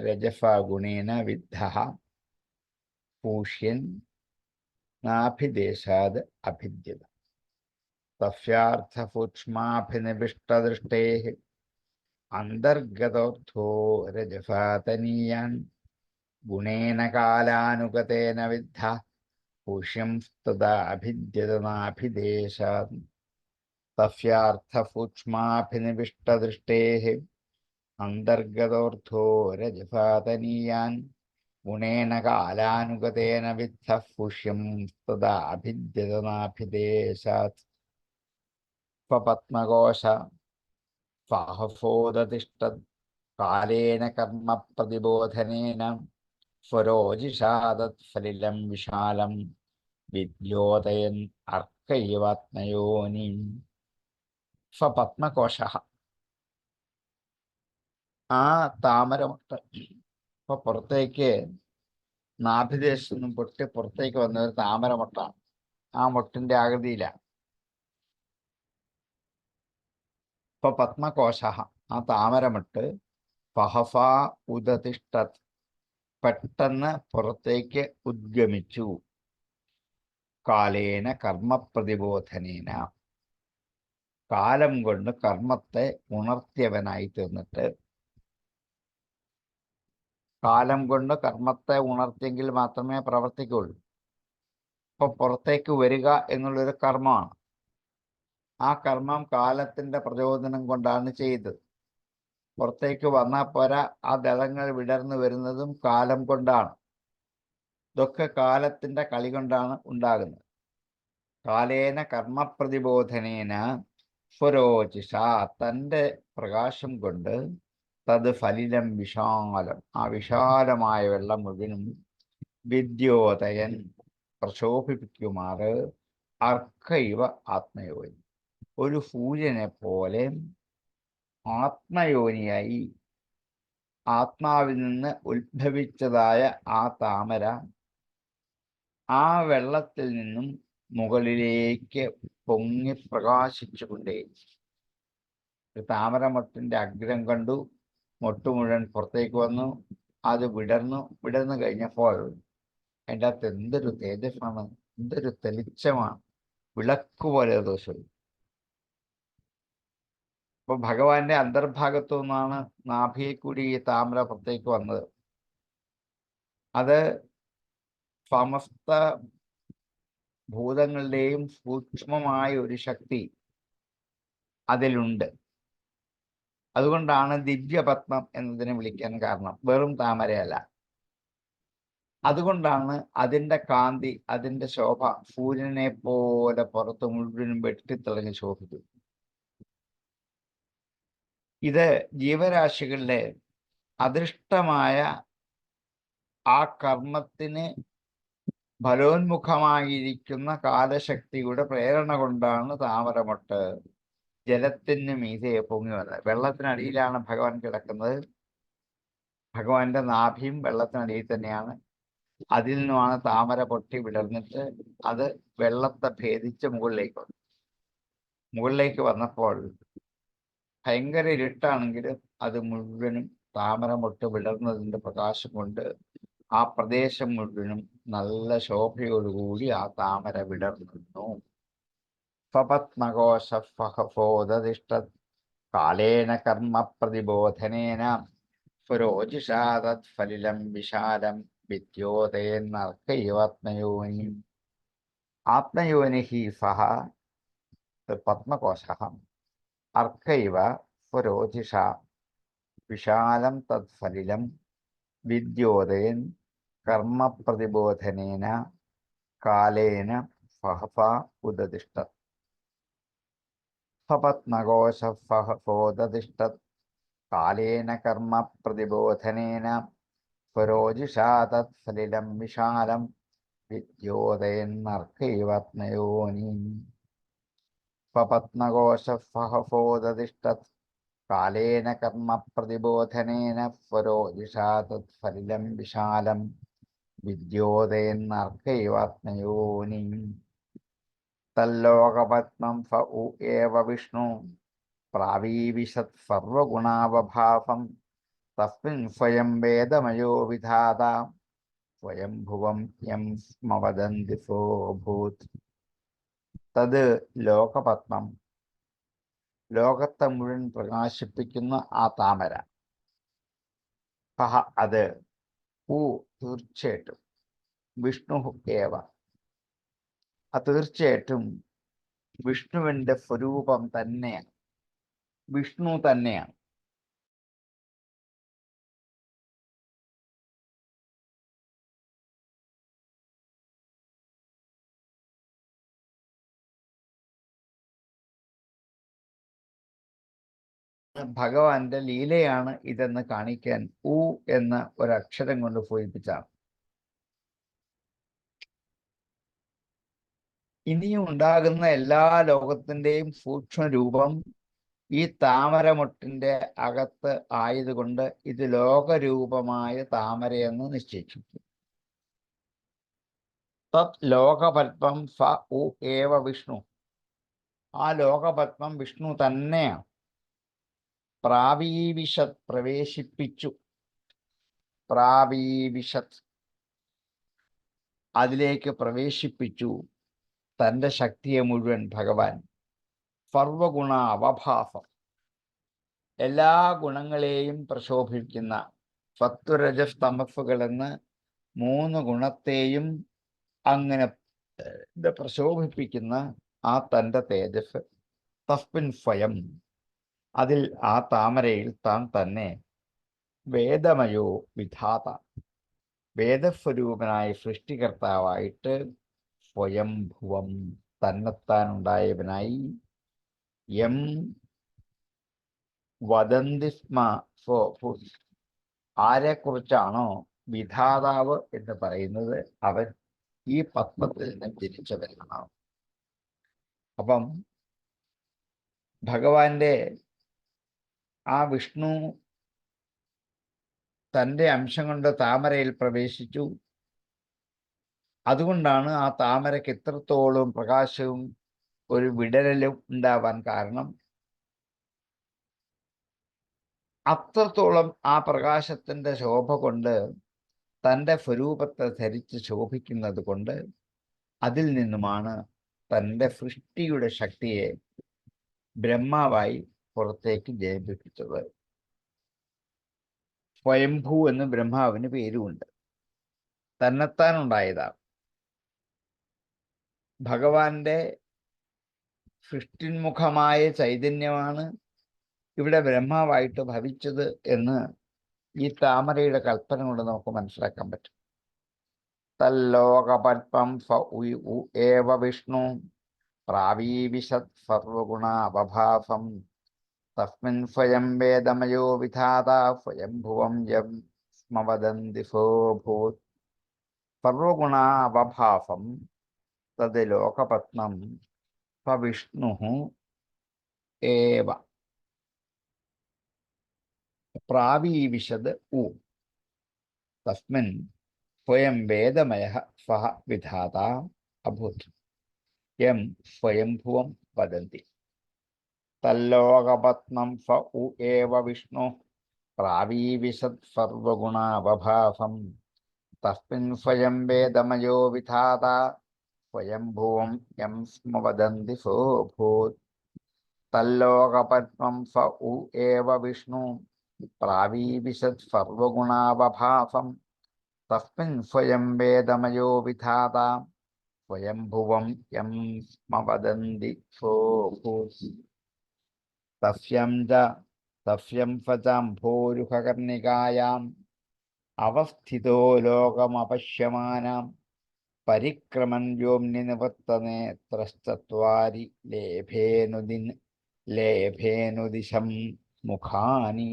രജഫാഗുണേന വിദ്ധഃ പൂഷ്യൻ നാഭിദേശാത് അഭിദ്യത. തസ്യാർത്ഥസൂക്ഷ്മാഭിനിവിഷ്ടദൃഷ്ടേ അന്തർഗതോർത്ഥോ രജഫാതനീയാൻ ഗുണേന കാലാനുഗതേന വിദ്ധ പൂഷ്യം തദാ അഭിദ്യതനാഭിദേശാത്. തസ്യാർത്ഥസൂക്ഷ്മാഭിനിവിഷ്ടദൃഷ്ടേ അന്തർഗതോർത്ഥോ രജഫാതനീയാൻ ഗുണേന കാലാനുഗതേന വിദ്ധ പൂഷ്യം തദാ അഭിദ്യതനാഭിദേശാത്. സ്വപത്മകോശ സാഹസോദതിഷ്ഠത് കാലേന കർമ്മ പ്രതിബോധനേന സ്വരോജിഷാ തത്സലിലം വിശാലം വിദ്യോതയൻ അർക്കൈവാത്മയോനി. സ്വപത്മകോശ ആ താമരമുട്ട ഇപ്പൊ പുറത്തേക്ക് നാഭിദേശത്തു നിന്നും പൊട്ടി പുറത്തേക്ക് വന്ന ഒരു താമരമുട്ടാണ്. ആ മുട്ടിന്റെ ആകൃതിയിലാണ്. ഇപ്പൊ പത്മകോശ ആ താമരമുട്ട് സഹസാ ഉദതിഷ്ഠത് പെട്ടെന്ന് പുറത്തേക്ക് ഉദ്ഗമിച്ചു. കാലേന കർമ്മപ്രതിബോധനേന കാലം കൊണ്ട് കർമ്മത്തെ ഉണർത്തിയവനായി തീർന്നിട്ട്, കാലം കൊണ്ട് കർമ്മത്തെ ഉണർത്തിയെങ്കിൽ മാത്രമേ പ്രവർത്തിക്കുള്ളൂ. ഇപ്പൊ പുറത്തേക്ക് വരിക എന്നുള്ളൊരു കർമ്മമാണ്. ആ കർമ്മം കാലത്തിന്റെ പ്രചോദനം കൊണ്ടാണ് ചെയ്തത്. പുറത്തേക്ക് വന്നാൽ പോരാ, ആ ദളങ്ങൾ വിടർന്നു വരുന്നതും കാലം കൊണ്ടാണ്. ഇതൊക്കെ കാലത്തിന്റെ കളി കൊണ്ടാണ് ഉണ്ടാകുന്നത്. കാലേന കർമ്മപ്രതിബോധനേന സ്വരോചിഷ, തൻ്റെ പ്രകാശം കൊണ്ട് തത് ഫലിലം വിശാലം, ആ വിശാലമായ വെള്ളം മുഴുവനും വിദ്യോദയൻ പ്രശോഭിപ്പിക്കുമാറ് അർക്കൈവ ആത്മയോനി, ഒരു സൂര്യനെ പോലെ ആത്മയോനിയായി ആത്മാവിൽ നിന്ന് ഉത്ഭവിച്ചതായ ആ താമര ആ വെള്ളത്തിൽ നിന്നും മുകളിലേക്ക് പൊങ്ങി പ്രകാശിച്ചുകൊണ്ടേ. താമരമൊട്ടിന്റെ അഗ്രം കണ്ടു, മൊട്ട് മുഴുവൻ പുറത്തേക്ക് വന്നു, അത് വിടർന്നു കഴിഞ്ഞപ്പോൾ അതിൻ്റെ അകത്ത് എന്തൊരു തേജസ്സാണ്, എന്തൊരു തെളിച്ചമാണ്, വിളക്ക് പോലെ ദോഷം. അപ്പൊ ഭഗവാന്റെ അന്തർഭാഗത്തു നിന്നാണ് നാഭിയെ കൂടി ഈ താമര പുറത്തേക്ക് വന്നത്. അത് സമസ്ത ഭൂതങ്ങളുടെയും സൂക്ഷ്മമായ ഒരു ശക്തി അതിലുണ്ട്. അതുകൊണ്ടാണ് ദിവ്യപത്മം എന്നതിനെ വിളിക്കാൻ കാരണം, വെറും താമരയല്ല. അതുകൊണ്ടാണ് അതിൻ്റെ കാന്തി, അതിൻ്റെ ശോഭ സൂര്യനെ പോലെ പുറത്ത് മുഴുവനും വെട്ടിത്തിളങ്ങി ശോഭിക്കും. ഇത് ജീവരാശികളുടെ അദൃഷ്ടമായ ആ കർമ്മത്തിന് ഫലോന്മുഖമായിരിക്കുന്ന കാലശക്തിയുടെ പ്രേരണ കൊണ്ടാണ് താമരമൊട്ട് ജലത്തിന് മീതെ പൊങ്ങി വന്നത്. വെള്ളത്തിനടിയിലാണ് ഭഗവാൻ കിടക്കുന്നത്. ഭഗവാന്റെ നാഭിയും വെള്ളത്തിനടിയിൽ തന്നെയാണ്. അതിൽ നിന്നുമാണ് താമര പൊട്ടി വിടർന്നിട്ട് അത് വെള്ളത്തെ ഭേദിച്ച് മുകളിലേക്ക് വന്നപ്പോൾ ഭയങ്കര ഇരുട്ടാണെങ്കിലും അത് മുഴുവനും താമര മൊട്ട് വിടർന്നതിൻ്റെ പ്രകാശം കൊണ്ട് ആ പ്രദേശം മുഴുവനും നല്ല ശോഭയോടുകൂടി ആ താമര വിടർന്നു. സ്വപത്മകോശഫോദതിഷ്ഠ കാലേന കർമ്മ പ്രതിബോധനേന സ്വരോജിഷാ തത്ഫലിലം വിശാലം വിദ്യോതയെന്നർക്കൈവാത്മയോനി. ആത്മയോനി സഹ പത്മകോശ അർക്കൈവ സ്വരോജിഷ വിശാലം തത്ഫലിലം വിദ്യോതയൻ കർമ്മപ്രതിബോധനേന കാലേന സഹസ ഉദതിഷ്ഠത്. സ്വപത്മകോശഫോദതിഷ്ഠത് കാലേന കർമ്മപ്രതിബോധനേന സ്വരോജിഷാ തത്ഫലിലം വിശാലം വിദ്യോതയെന്നർക്കൈവാത്മയോനി. സ്വപത്മകോശഫോദതിഷ്ഠത് കാലേന കർമ്മപ്രതിബോധനേന സ്വരോജിഷാ തത്ഫലിലം വിശാലം വിദ്യോതയെന്നർക്കൈവാത്മയോനി. തല്ലോകപത്മം ഫ ഉ ഏവ വിഷ്ണു പ്രാവീവിശത് സർവഗുണാവഭാസം തസ്മിൻ സ്വയം വേദമയോ വിധാത സ്വയംഭുവം യം സ്മ വദന്തി സോഭൂത്. തത് ലോകപത്മം, ലോകത്തെ മുഴുവൻ പ്രകാശിപ്പിക്കുന്ന ആ താമര. അത് തീർച്ചയായിട്ടും വിഷ്ണു ഏവ, തീർച്ചയായിട്ടും വിഷ്ണുവിൻ്റെ സ്വരൂപം തന്നെയാണ്, വിഷ്ണു തന്നെയാണ്. ഭഗവാന്റെ ലീലയാണ് ഇതെന്ന് കാണിക്കാൻ ഉ എന്ന ഒരക്ഷരം കൊണ്ട് സൂചിപ്പിച്ചാണ്. ഇനിയും ഉണ്ടാകുന്ന എല്ലാ ലോകത്തിൻ്റെയും സൂക്ഷ്മരൂപം ഈ താമരമൊട്ടിൻ്റെ അകത്ത് ആയതുകൊണ്ട് ഇത് ലോകരൂപമായ താമരയെന്ന് നിശ്ചയിച്ചു. തത് ലോകപത്മം സ ഉ ഏവ വിഷ്ണു, ആ ലോകപത്മം വിഷ്ണു തന്നെയാണ്. പ്രാവീവിശത്, പ്രവേശിപ്പിച്ചു. പ്രാവീവിശത്, അതിലേക്ക് പ്രവേശിപ്പിച്ചു തൻ്റെ ശക്തിയെ മുഴുവൻ ഭഗവാൻ. സർവഗുണ അവഭാസം, എല്ലാ ഗുണങ്ങളെയും പ്രശോഭിക്കുന്ന സത്വരജസ് തമസ്സുകളെന്ന് 3 ഗുണത്തെയും അങ്ങനെ പ്രശോഭിപ്പിക്കുന്ന ആ തൻ്റെ തേജസ്, തസ്മിൻ സ്വയം, അതിൽ ആ താമരയിൽ താൻ തന്നെ, വേദമയോ വിധാത, വേദസ്വരൂപനായ സൃഷ്ടികർത്താവായിട്ട്, സ്വയംഭുവം, തന്നെത്താനുണ്ടായവനായി, യം വദന്തി സ്മ, ആരെക്കുറിച്ചാണോ വിധാതാവ് എന്ന് പറയുന്നത് അവൻ ഈ പത്മത്തിൽ നിന്ന് ജനിച്ചവനാണ്. അപ്പം ഭഗവാന്റെ ആ വിഷ്ണു തൻ്റെ അംശം കൊണ്ട് താമരയിൽ പ്രവേശിച്ചു. അതുകൊണ്ടാണ് ആ താമരയ്ക്ക് ഇത്രത്തോളം പ്രകാശവും ഒരു വിടരലും ഉണ്ടാവാൻ കാരണം. അത്രത്തോളം ആ പ്രകാശത്തിൻ്റെ ശോഭ കൊണ്ട് തൻ്റെ സ്വരൂപത്തെ ധരിച്ച് ശോഭിക്കുന്നത് കൊണ്ട് അതിൽ നിന്നുമാണ് തൻ്റെ സൃഷ്ടിയുടെ ശക്തിയെ ബ്രഹ്മാവായി പുറത്തേക്ക് ജനിപ്പിച്ചത്. സ്വയംഭൂ എന്ന് ബ്രഹ്മാവിന് പേരുമുണ്ട്. തന്നെത്താനുണ്ടായതാണ്. ഭഗവാന്റെ സൃഷ്ടിന്മുഖമായ ചൈതന്യമാണ് ഇവിടെ ബ്രഹ്മാവായിട്ട് ഭവിച്ചത് എന്ന് ഈ താമരയുടെ കൽപ്പന കൊണ്ട് നമുക്ക് മനസ്സിലാക്കാൻ പറ്റും. തല്ലോകപത്മം ഏവ വിഷ്ണു പ്രാവീവിശത് സർവഗുണ അവഭാസം തസ്മിൻ സ്വയം വേദമയോ വിധാത സ്വയംഭുവം യം സ്മ വദന്തി സോഭൂത്. സർവഗുണ അവഭാസം തത് ലോകപത്മം വിഷ്ണു ഏവ പ്രാവീവിശത് തസ്മിൻ സ്വയം വേദമയഃ സഹ വിധാത അഭൂത് യം സ്വയംഭുവം വദന്തി. തല്ലോകപത്മം ഏവ വിഷ്ണു പ്രാവീവിശത് സർവഗുണാവഭാസം തസ്മിൻ സ്വയം വേദമയോ വിധാത സ്വയംഭുവം യം സ്മ വദന്തി സോഭൂത്. തല്ലോകപത്മം ഏവ വിഷ്ണു പ്രാവീവിശത് സർവഗുണാവഭാസം തസ്മിൻ സ്വയം വേദമയോ വിധാത സ്വയംഭുവം യം സ്മ വദന്തി സോഭൂത്. തസ്യം സചാംഭോരുഹകർണികായാം അവസ്ഥിതോ ലോകമപശ്യമാനാം പരിക്രമൻ വ്യോമ്നി നിവൃത്തനേത്രശ്ചത്വാരി ലേഭേനുദിശം മുഖാനി.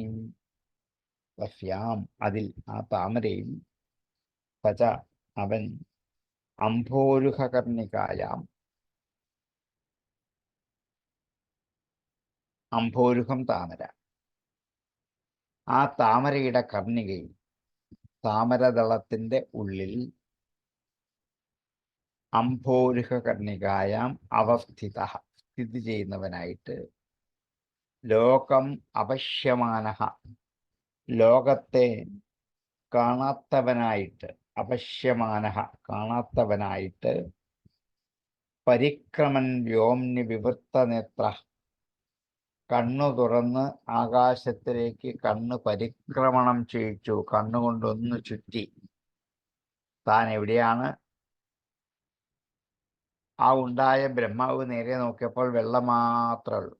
തസ്യാം അതിൽ ആ താമരയിൽ സച അവൻ അംഭോരുഹകർണികായാം, അംഭോരുഹം താമര, ആ താമരയുടെ കർണികയിൽ താമരദളത്തിൻ്റെ ഉള്ളിൽ അംഭോരുഹകർണികായാം അവസ്ഥിത സ്ഥിതി ചെയ്യുന്നവനായിട്ട് ലോകം അപശ്യമാനഃ ലോകത്തെ കാണാത്തവനായിട്ട്, അപശ്യമാനഃ കാണാത്തവനായിട്ട്, പരിക്രമൻ വ്യോമ്നി വിവൃത്തനേത്ര കണ്ണു തുറന്ന് ആകാശത്തിലേക്ക് കണ്ണ് പരിക്രമണം ചെയ്യിച്ചു, കണ്ണുകൊണ്ടൊന്ന് ചുറ്റി. താൻ എവിടെയാണ്? ആ ഉണ്ടായ ബ്രഹ്മാവ് നേരെ നോക്കിയപ്പോൾ വെള്ളം മാത്രമേ ഉള്ളൂ,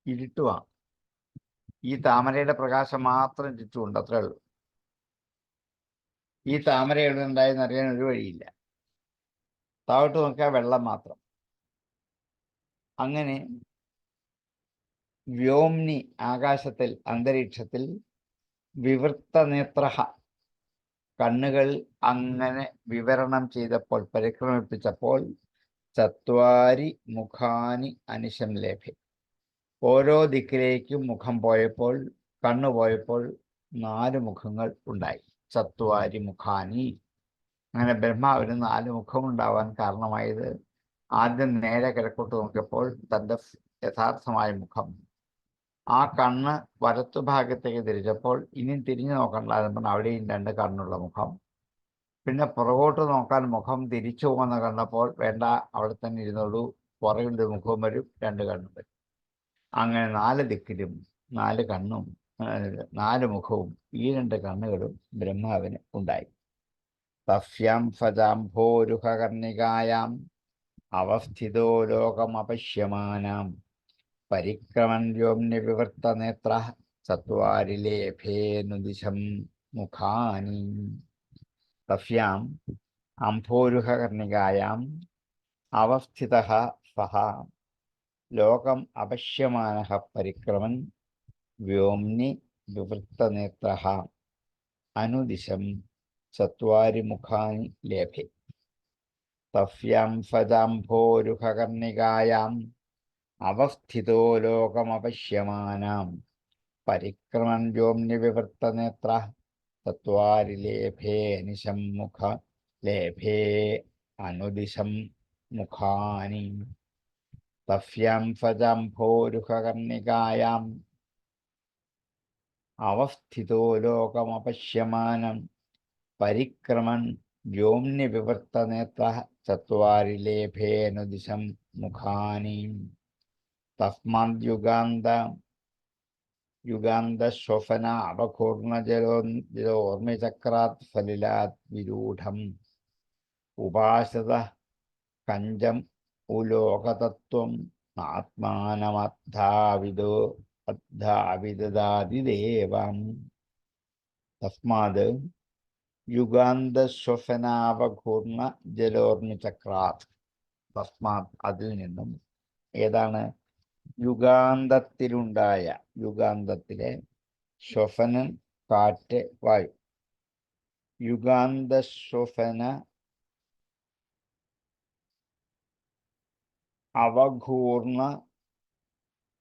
ഇരുട്ടുമാണ്. ഈ താമരയുടെ പ്രകാശം മാത്രം ചുറ്റുമുണ്ട്, അത്രേ ഉള്ളൂ. ഈ താമര എവിടെ ഉണ്ടായെന്ന് അറിയാൻ ഒരു വഴിയില്ല. താഴോട്ട് നോക്കിയാൽ വെള്ളം മാത്രം. അങ്ങനെ വ്യോംനി ആകാശത്തിൽ, അന്തരീക്ഷത്തിൽ, വിവൃത്തനേത്ര കണ്ണുകൾ അങ്ങനെ വിവരണം ചെയ്തപ്പോൾ, പരിക്രമിപ്പിച്ചപ്പോൾ, ചത്വാരി മുഖാനി അനിശം ലേഭെ ഓരോ ദിക്കിലേക്കും മുഖം പോയപ്പോൾ, കണ്ണു പോയപ്പോൾ 4 മുഖങ്ങൾ ഉണ്ടായി. ചത്വാരി മുഖാനി. അങ്ങനെ ബ്രഹ്മാവിന് 4 മുഖമുണ്ടാവാൻ കാരണമായത് ആദ്യം നേരെ കിഴക്കോട്ട് നോക്കിയപ്പോൾ തൻ്റെ യഥാർത്ഥമായ മുഖം, ആ കണ്ണ് വലത്തുഭാഗത്തേക്ക് തിരിച്ചപ്പോൾ ഇനി തിരിഞ്ഞു നോക്കണ്ടായിരുന്നു, അവിടെയും 2 കണ്ണുള്ള മുഖം. പിന്നെ പുറകോട്ട് നോക്കാൻ മുഖം തിരിച്ചു പോകുന്ന കണ്ടപ്പോൾ വേണ്ട, അവിടെ തന്നെ ഇരുന്നോളൂ, പുറകിലൊരു മുഖവും വരും, 2 കണ്ണും വരും. അങ്ങനെ 4 ദിക്കിലും 4 കണ്ണും 4 മുഖവും ഈ 2 കണ്ണുകളും ബ്രഹ്മാവിന് ഉണ്ടായി. തസ്യാം ഫജാംഭോരുഹകർണികായാം അവസ്ഥിതോ ലോകമപശ്യമാനാം പരിക്രമൻ വ്യോമ്നിവിവർത്തനേത്ര ചത്വാരിലേഭേനുദിശം മുഖാനി. തസ്യാം അംഭോരുഹകർണികായാം അവസ്ഥിതഃ സഹ ലോകം അപശ്യമാനഃ പരിക്രമൻ വ്യോംനി വിവൃത്തനേത്രഃ അനുദിശം ചത്വാരി മുഖാനി ലേഭേ. തസ്യാം ഫജാംഭോരുഹകർണികായാം അവസ്ഥിതോ ലോകമപശ്യമാനാം പരിക്രമൻ വ്യോംനി വിവൃത്തനേത്രഃ ചത്വാരി ലേഭേ അനിശം മുഖ ലേഭേ അനുദിശം മുഖാനി. തസ്യാം ഫജാംഭോരുഹകർണികായാം അവസ്ഥിതോ ലോകമപശ്യമാനം പരിക്രമൻ വ്യോംനി വിവൃത്തനേത്രഃ ചത്വാരി ലേഭേനുദിശം മുഖാനി. തസ്മാദ്യുഗാന്തശ്വസന അപകൂർണജലോർമിചക്രാത് ഫലിലാത് വിരൂഢം ഉപാശ്രിത കഞ്ചം ഉലോകതത്വം ആത്മാനമദ്ധാവിദാതിദേവം. തസ്മാത് യുഗാന്തശ്വസനാവകൂർണ ജലോർമിചക്രാത്. തസ്മാത് അതിൽ നിന്നും. ഏതാണ്? യുഗാന്തത്തിലുണ്ടായ, യുഗാന്തത്തിലെ ശ്വസനൻ കാറ്റ് വായു. യുഗാന്തശ്വസന അവഘൂർണ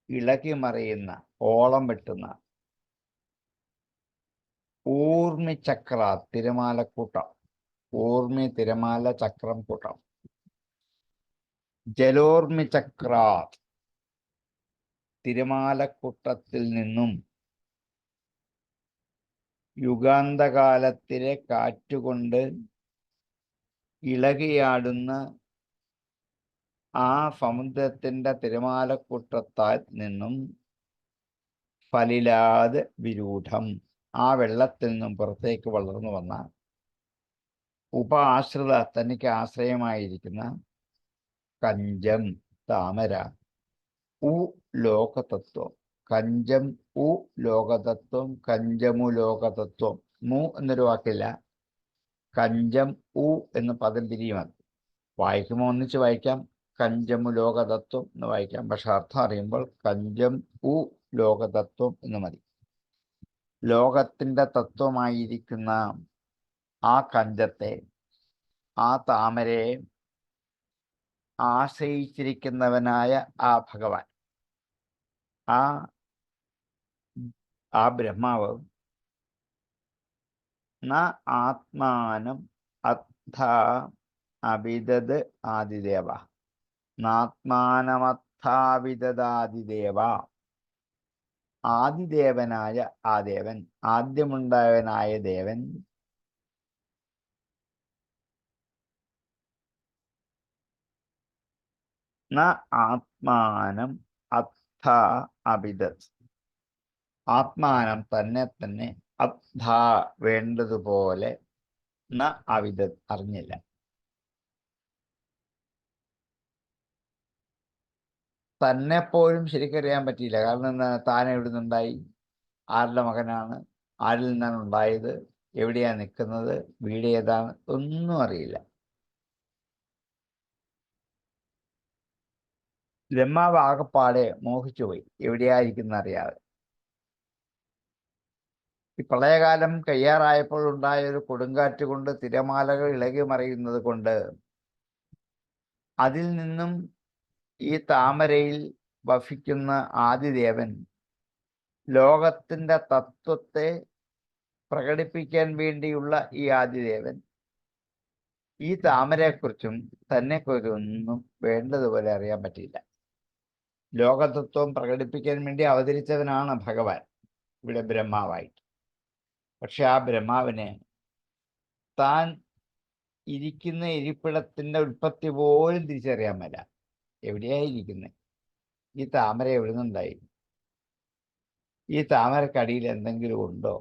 ഇളകിമറിയുന്ന, ഓളം വെട്ടുന്ന ഊർമിചക്ര തിരമാലക്കൂട്ടം. ഊർമി തിരമാല ചക്രം കൂട്ടം. ജലോർമിചക്രാത് തിരമാലക്കൂട്ടത്തിൽ നിന്നും യുഗാന്തകാലത്തിലെ കാറ്റുകൊണ്ട് ഇളകിയാടുന്ന ആ സമുദ്രത്തിൻ്റെ തിരമാലക്കൂട്ടത്താൽ നിന്നും ഫലിലാത് വിരൂഢം ആ വെള്ളത്തിൽ നിന്നും പുറത്തേക്ക് വളർന്നു വന്ന ആശ്രിത തനിക്ക് ആശ്രയമായിരിക്കുന്ന കഞ്ചം താമര ലോകതത്വം. കഞ്ചം ലോകതത്വം, കഞ്ചമു ലോകതത്വം. എന്നൊരു വാക്കില്ല, കഞ്ചം എന്ന് പദം തിരിയുമാണ്. വായിക്കുമ്പോൾ ഒന്നിച്ച് വായിക്കാം, കഞ്ചമു ലോകതത്വം എന്ന് വായിക്കാം. പക്ഷെ അർത്ഥം അറിയുമ്പോൾ കഞ്ചം ലോകതത്വം എന്ന് മതി. ലോകത്തിൻ്റെ തത്വമായിരിക്കുന്ന ആ കഞ്ചത്തെ, ആ താമരയെ ആശ്രയിച്ചിരിക്കുന്നവനായ ആ ഭഗവാൻ, ആ ബ്രഹ്മാവ് ന ആത്മാനം അത്ഥ അവിദത് ആദിദേവ. നാത്മാനമർത്ഥാവിദാദിദേവ. ആദിദേവനായ ആ ദേവൻ, ആദ്യമുണ്ടായവനായ ദേവൻ ന ആത്മാനം അത്ഥ അവിദത്. ആത്മാനം തന്നെ അത്ഥ വേണ്ടതുപോലെ ന അവിദത് അറിഞ്ഞില്ല. തന്നെപ്പോലും ശരിക്കറിയാൻ പറ്റിയില്ല. കാരണം എന്താണ്? താൻ എവിടെ നിന്നുണ്ടായി, ആരുടെ മകനാണ്, ആരിൽ നിന്നാണ് ഉണ്ടായത്, എവിടെയാണ് നിൽക്കുന്നത്, വീട് ഏതാണ്, ഒന്നും അറിയില്ല. ബ്രഹ്മാവ് ആകപ്പാടെ മോഹിച്ചുപോയി, എവിടെയായിരിക്കുന്ന അറിയാതെ. ഈ പ്രളയകാലം കഴിയാറായപ്പോൾ ഉണ്ടായ ഒരു കൊടുങ്കാറ്റ് കൊണ്ട് തിരമാലകൾ ഇളകി മറിയുന്നത് കൊണ്ട് അതിൽ നിന്നും ഈ താമരയിൽ വസിക്കുന്ന ആദിദേവൻ ലോകത്തിൻ്റെ തത്വത്തെ പ്രകടിപ്പിക്കാൻ വേണ്ടിയുള്ള ഈ ആദിദേവൻ ഈ താമരയെക്കുറിച്ചും തന്നെക്കുറിച്ചും ഒന്നും വേണ്ടതുപോലെ അറിയാൻ പറ്റിയില്ല. ലോകതത്വം പ്രകടിപ്പിക്കാൻ വേണ്ടി അവതരിച്ചവനാണ് ഭഗവാൻ, ഇവിടെ ബ്രഹ്മാവായിട്ട്. പക്ഷെ ആ ബ്രഹ്മാവിനെ താൻ ഇരിക്കുന്ന ഇരിപ്പിടത്തിൻ്റെ ഉൽപ്പത്തി പോലും തിരിച്ചറിയാൻ മേല. എവിടെയായിരിക്കുന്നത്? ഈ താമര എവിടെ നിന്നുണ്ടായി? ഈ താമരക്കടിയിൽ എന്തെങ്കിലും ഉണ്ടോ?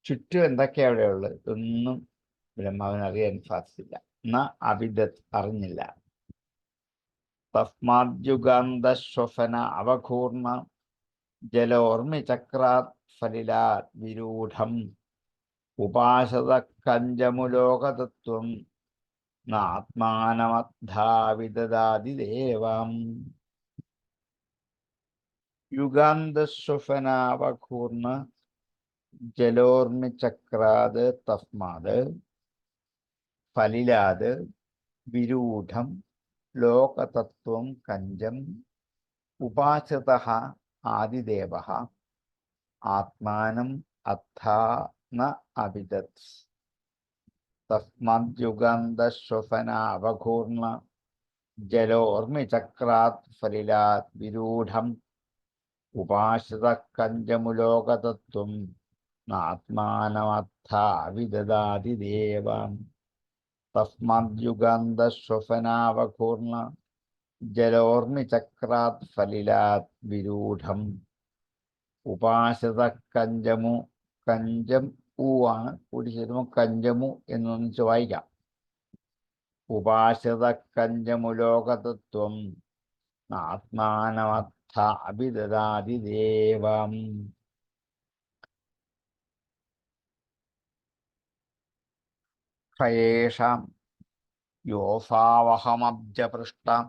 ചുറ്റും എന്തൊക്കെയാ അവിടെ ഉള്ളത്? ഇതൊന്നും ബ്രഹ്മാവിന് അറിയാൻ സാധിച്ചില്ല. എന്നാ അവിദത്ത് അറിഞ്ഞില്ല. തസ്മാദ്യുഗാന്തശ്വസന അവഘൂർണ ജലോർമിചക്രാത് ഫലിലാത് വിരൂഢം ഉപാസത കഞ്ചമുലോകതത്വം നാത്മാനമദ്ധാവിദദാതിദേവം. യുഗാന്തശ്വസനാവഘൂർണ ജലോർമിചക്രാത് തസ്മാത് ഫലിലാത് വിരൂഢം ലോകതത്വം കഞ്ചം ഉപാസതഃ ആദിദേവഃ ആത്മാനം അത്ഥാ ന അവിദത്. തസ്മാദ്യുഗാന്തശ്വസനാവഘൂർണ ജലോർമിചക്രാത് ഫലിലാത് വിരൂഢം ഉപാസതഃ കഞ്ചമുലോകതത്വം നാത്മാനമത്ഥാ വിദദാതിദേവം. തസ്മാദ്യുഗാന്തശ്വസനാവഘൂർണ ജലോർമിചക്രാത് ഫലിലാത് വിരൂഢം ഉപാസതഃ കഞ്ചമു. കഞ്ചം ഊവാണ്, കൂടി ചേരുമ്പോൾ കഞ്ചമു എന്നൊന്നിച്ച് വായിക്കാം. ഉപാസതഃ കഞ്ചമുലോകതത്വം ആത്മാനമത്ഥാ അഭിദദാതിദേവം. ക്ഷയേഷാം യോസാവഹമബ്ജപൃഷ്ഠം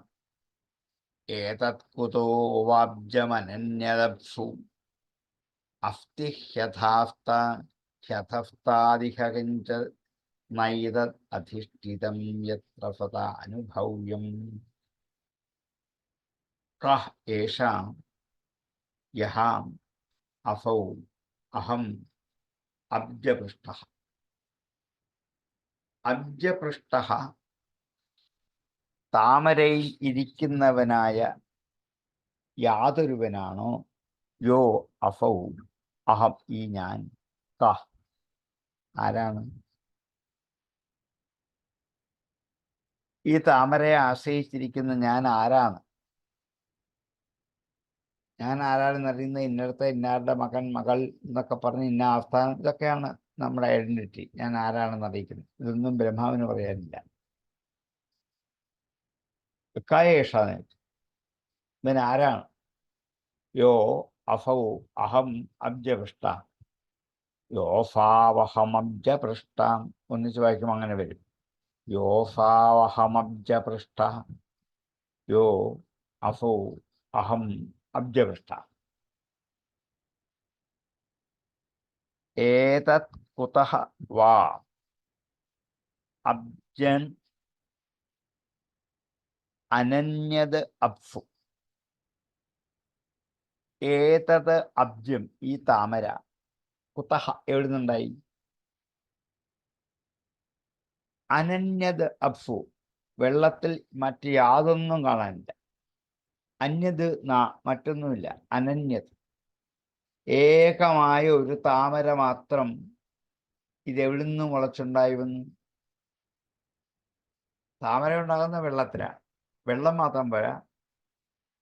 ഏതത് കുതോ വാബ്ജമനന്യദപ്സു അസ്തി ഹ്യഥസ്ഥാദിഹ കിഞ്ച നൈതദ് അധിഷ്ഠിതം യത്ര സദാ അനുഭവ്യം. കഃ ഏഷാം യഹാം അസൗ അഹം അബ്ജപൃഷ്ഠഃ. അബ്ജപൃഷ്ഠഃ താമരയിൽ ഇരിക്കുന്നവനായ യാതൊരുവനാണോ? യോ അസൗ അഹം ഈ ഞാൻ. കഃ ആരാണ്? ഈ താമരയെ ആശ്രയിച്ചിരിക്കുന്ന ഞാൻ ആരാണ്? ഞാൻ ആരാണെന്ന് അറിയുന്നത് ഇന്നടത്തെ ഇന്നാരുടെ മകൻ മകൾ എന്നൊക്കെ പറഞ്ഞ് ഇന്ന ആസ്ഥാനം, ഇതൊക്കെയാണ് നമ്മുടെ ഐഡന്റിറ്റി. ഞാൻ ആരാണെന്ന് അറിയിക്കുന്നത്. ഇതൊന്നും ബ്രഹ്മാവിന് പറയാനില്ല. കായേഷാണ് ഇവൻ ആരാണ്? യോ അസൗ അഹം അബ്ജപൃഷ്ഠ. യോസാവഹമബ്ജപൃഷ്ഠ ഒന്നിച്ച് വായിക്കുമ്പോൾ അങ്ങനെ വരും. യോസാവഹമബ്ജപൃഷ്ഠ യോ അസൗ അഹം അബ്ജപൃഷ്ഠ. ഏതത് കുതഃ വാ അബ്ജൻ അനന്യത് അപ്സു. ഏതത് അബ്ജം ഈ താമര. കുതഃ എവിടെ നിന്നുണ്ടായി? അനന്യത് അപ്സു വെള്ളത്തിൽ മറ്റ് യാതൊന്നും കാണാനില്ല. അന്യത് മറ്റൊന്നുമില്ല. അനന്യത് ഏകമായ ഒരു താമര മാത്രം. ഇതെവിടെ നിന്ന് മുളച്ചുണ്ടായി വന്നു? താമര ഉണ്ടാകുന്ന വെള്ളത്തിലാണ്. വെള്ളം മാത്രം പോരാ,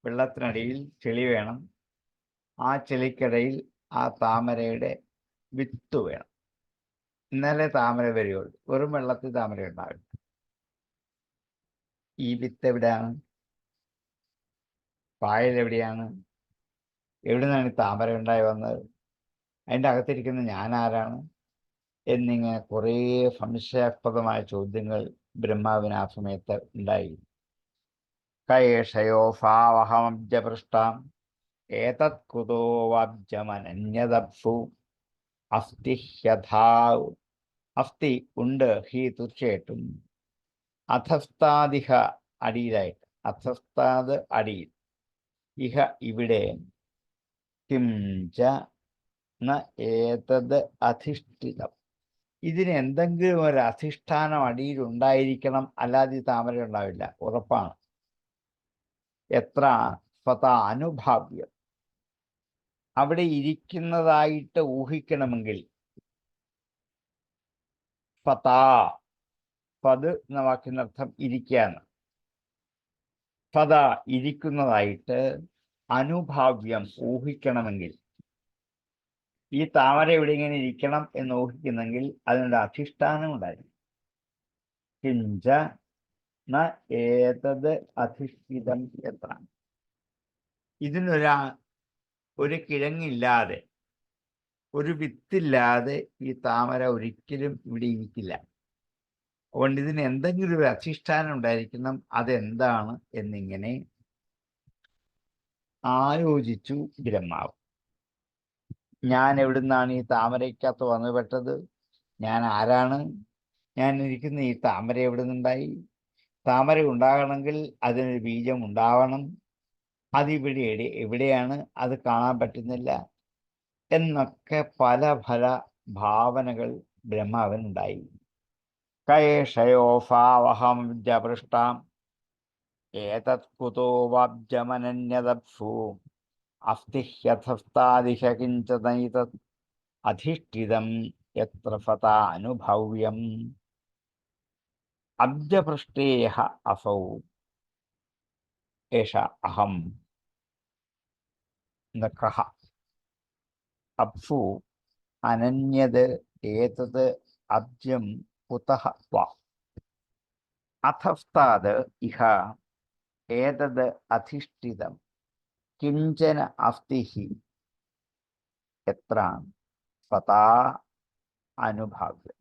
വെള്ളത്തിനടിയിൽ ചെളി വേണം. ആ ചെളിക്കിടയിൽ ആ താമരയുടെ വിത്ത് വേണം. ഇന്നലെ താമര വരികയുള്ളൂ. വെറും വെള്ളത്തിൽ താമര ഉണ്ടാവില്ല. ഈ വിത്ത് എവിടെയാണ്? പായൽ എവിടെയാണ്? എവിടെ നിന്നാണ് ഈ താമര ഉണ്ടായി വന്നത്? അതിൻ്റെ അകത്തിരിക്കുന്ന ഞാൻ ആരാണ്? എന്നിങ്ങനെ കുറേ സംശയാസ്പദമായ ചോദ്യങ്ങൾ ബ്രഹ്മാവിന് ആ സമയത്ത് ഉണ്ടായി. കയേഷയോസാവഹമബ്ജപൃഷ്ഠം ഏതത് കുതോ വാബ്ജമനന്യദപ്സു അസ്തി ഹ്യഥാ. അസ്തി ഉണ്ട്, ഹി തീർച്ചയായിട്ടും. അധസ്ഥാദിഹ അടിയിലായിട്ട്. അധസ്ഥാത് അടിയിൽ, ഇഹ ഇവിടെ, കിംച ന ഏതത് അധിഷ്ഠിതം. ഇതിന് എന്തെങ്കിലും ഒരു അധിഷ്ഠാനം അടിയിൽ ഉണ്ടായിരിക്കണം, അല്ലാതെ ഈ താമര ഉണ്ടാവില്ല, ഉറപ്പാണ്. എത്ര സ്വതാ അനുഭാവ്യം, അവിടെ ഇരിക്കുന്നതായിട്ട് ഊഹിക്കണമെങ്കിൽ. പതാ, പത് എന്ന വാക്കിനർത്ഥം ഇരിക്കുകയാണ്. സദാ ഇരിക്കുന്നതായിട്ട് അനുഭാവ്യം ഊഹിക്കണമെങ്കിൽ, ഈ താമര ഇവിടെ ഇങ്ങനെ ഇരിക്കണം എന്ന് ഊഹിക്കുന്നെങ്കിൽ അതിനൊരു അധിഷ്ഠാനം ഉണ്ടായിരിക്കും. കിഞ്ച ന ഏതത് അധിഷ്ഠിതം എത്ര, ഒരു കിഴങ്ങില്ലാതെ, ഒരു വിത്തില്ലാതെ ഈ താമര ഒരിക്കലും ഇവിടെ ഇരിക്കില്ല. അതുകൊണ്ട് ഇതിന് എന്തെങ്കിലും ഒരു അധിഷ്ഠാനം ഉണ്ടായിരിക്കണം. അതെന്താണ് എന്നിങ്ങനെ ആലോചിച്ചു ബ്രഹ്മാവ്. ഞാൻ എവിടുന്നാണ് ഈ താമരയ്ക്കകത്ത് വന്നു പെട്ടത്? ഞാൻ ആരാണ്? ഞാൻ ഇരിക്കുന്ന ഈ താമര എവിടെ നിന്നുണ്ടായി? താമര ഉണ്ടാകണമെങ്കിൽ അതിനൊരു ബീജം ഉണ്ടാവണം. അതിവിടെ എവിടെയാണ്? അത് കാണാൻ പറ്റുന്നില്ല എന്നൊക്കെ പല പല ഭാവനകൾ ബ്രഹ്മാവിനുണ്ടായി. കയേഷയോഫാവഹം ജപൃഷ്ടാം ഏതത് കുതോ വാബ്ജമനന്യദപ്സു അസ്തിഹ്യഥസ്താദിഹ കിഞ്ചനൈതത് അധിഷ്ഠിതം യത്ര ഫതാ അനുഭവ്യം. അബ്ജപൃഷ്ടേഹ അസൗ ഏഷ അഹം നഖഃ അപ്സു അനന്യത് ഏതത് അബ്ജം കുതഃ വാ അധസ്താത് ഇഹ ഏതത് അധിഷ്ഠിതം കിഞ്ചന അസ്തി ഹി എത്ര തഥാ അനുഭാവ്യം.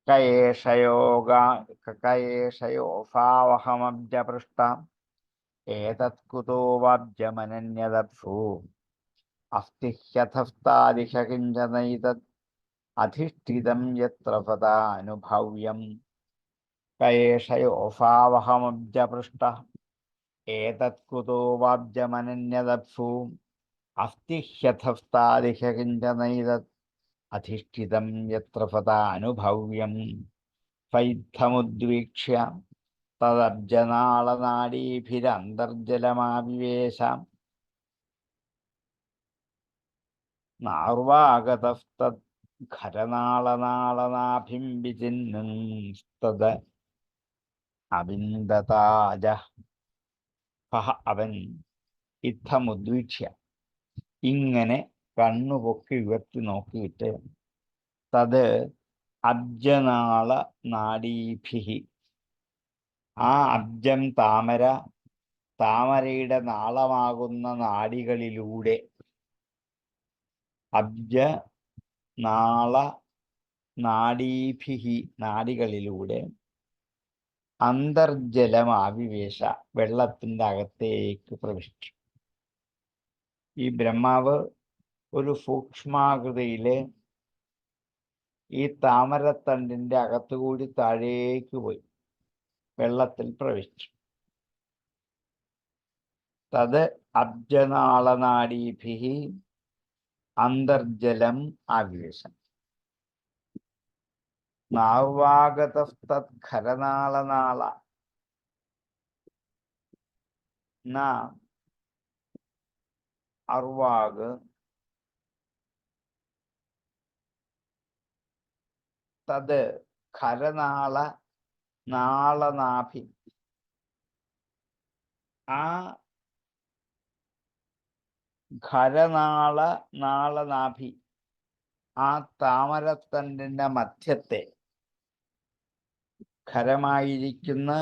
കയേഷയോഫാവഹമബ്ജപൃഷ്ടാം ഏതത് കുതോ വാബ്ജമനന്യദപ്സു അസ്തിഹ്യഥസ്താദിഹ കിഞ്ചനൈതത് അധിഷ്ഠിതം യത്ര ഫതാ അനുഭവ്യം. കയേഷയോഫാവഹമബ്ജപൃഷ്ടഃ ഏതത് കുതോ വാബ്ജമനന്യദപ്സു അസ്തിഹ്യഥസ്താദിഹ കിഞ്ചനൈതത് അധിഷ്ഠിതം യത്ര ഫതാ അനുഭവ്യം. ഫൈദ്ധമുദ്വീക്ഷ്യ തദബ്ജനാളനാഡീഭിരന്തർജലമാവിവേശ നാർവാഗതസ്തദ് ഖരനാളനാളനാഭിം വിചിന്നസ്തദ് അവിന്ദതാജ. അവൻ ഇത്തമുദ്വീക്ഷ്യ, ഇങ്ങനെ കണ്ണുപൊക്കി ഉയർത്തി നോക്കിയിട്ട്, തത് അബ്ജനാള നാഡീഭിഹി, ആ അബ്ജം താമര, താമരയുടെ നാളമാകുന്ന നാഡികളിലൂടെ, അബ്ജ നാള നാഡീഭിഹി, നാഡികളിലൂടെ, അന്തർജലം ആവിവേശ, വെള്ളത്തിൻ്റെ അകത്തേക്ക് പ്രവേശിച്ചു. ഈ ബ്രഹ്മാവ് ഒരു സൂക്ഷ്മാകൃതിയില് ഈ താമരത്തണ്ടിന്റെ അകത്തുകൂടി താഴേക്ക് പോയി വെള്ളത്തിൽ പ്രവേശിച്ചു. തത് അബ്ജനാളനാഡീഭിഹി അന്തർജലം ആവിവേശം നാർവാഗതസ്തത് ഖരനാളനാള ന അർവാഗ് തത് ഖരനാള നാളനാഭി, ആ ഖരനാള നാളനാഭി, ആ താമരത്തണ്ടിന്റെ മധ്യത്തെ ഖരമായിരിക്കുന്ന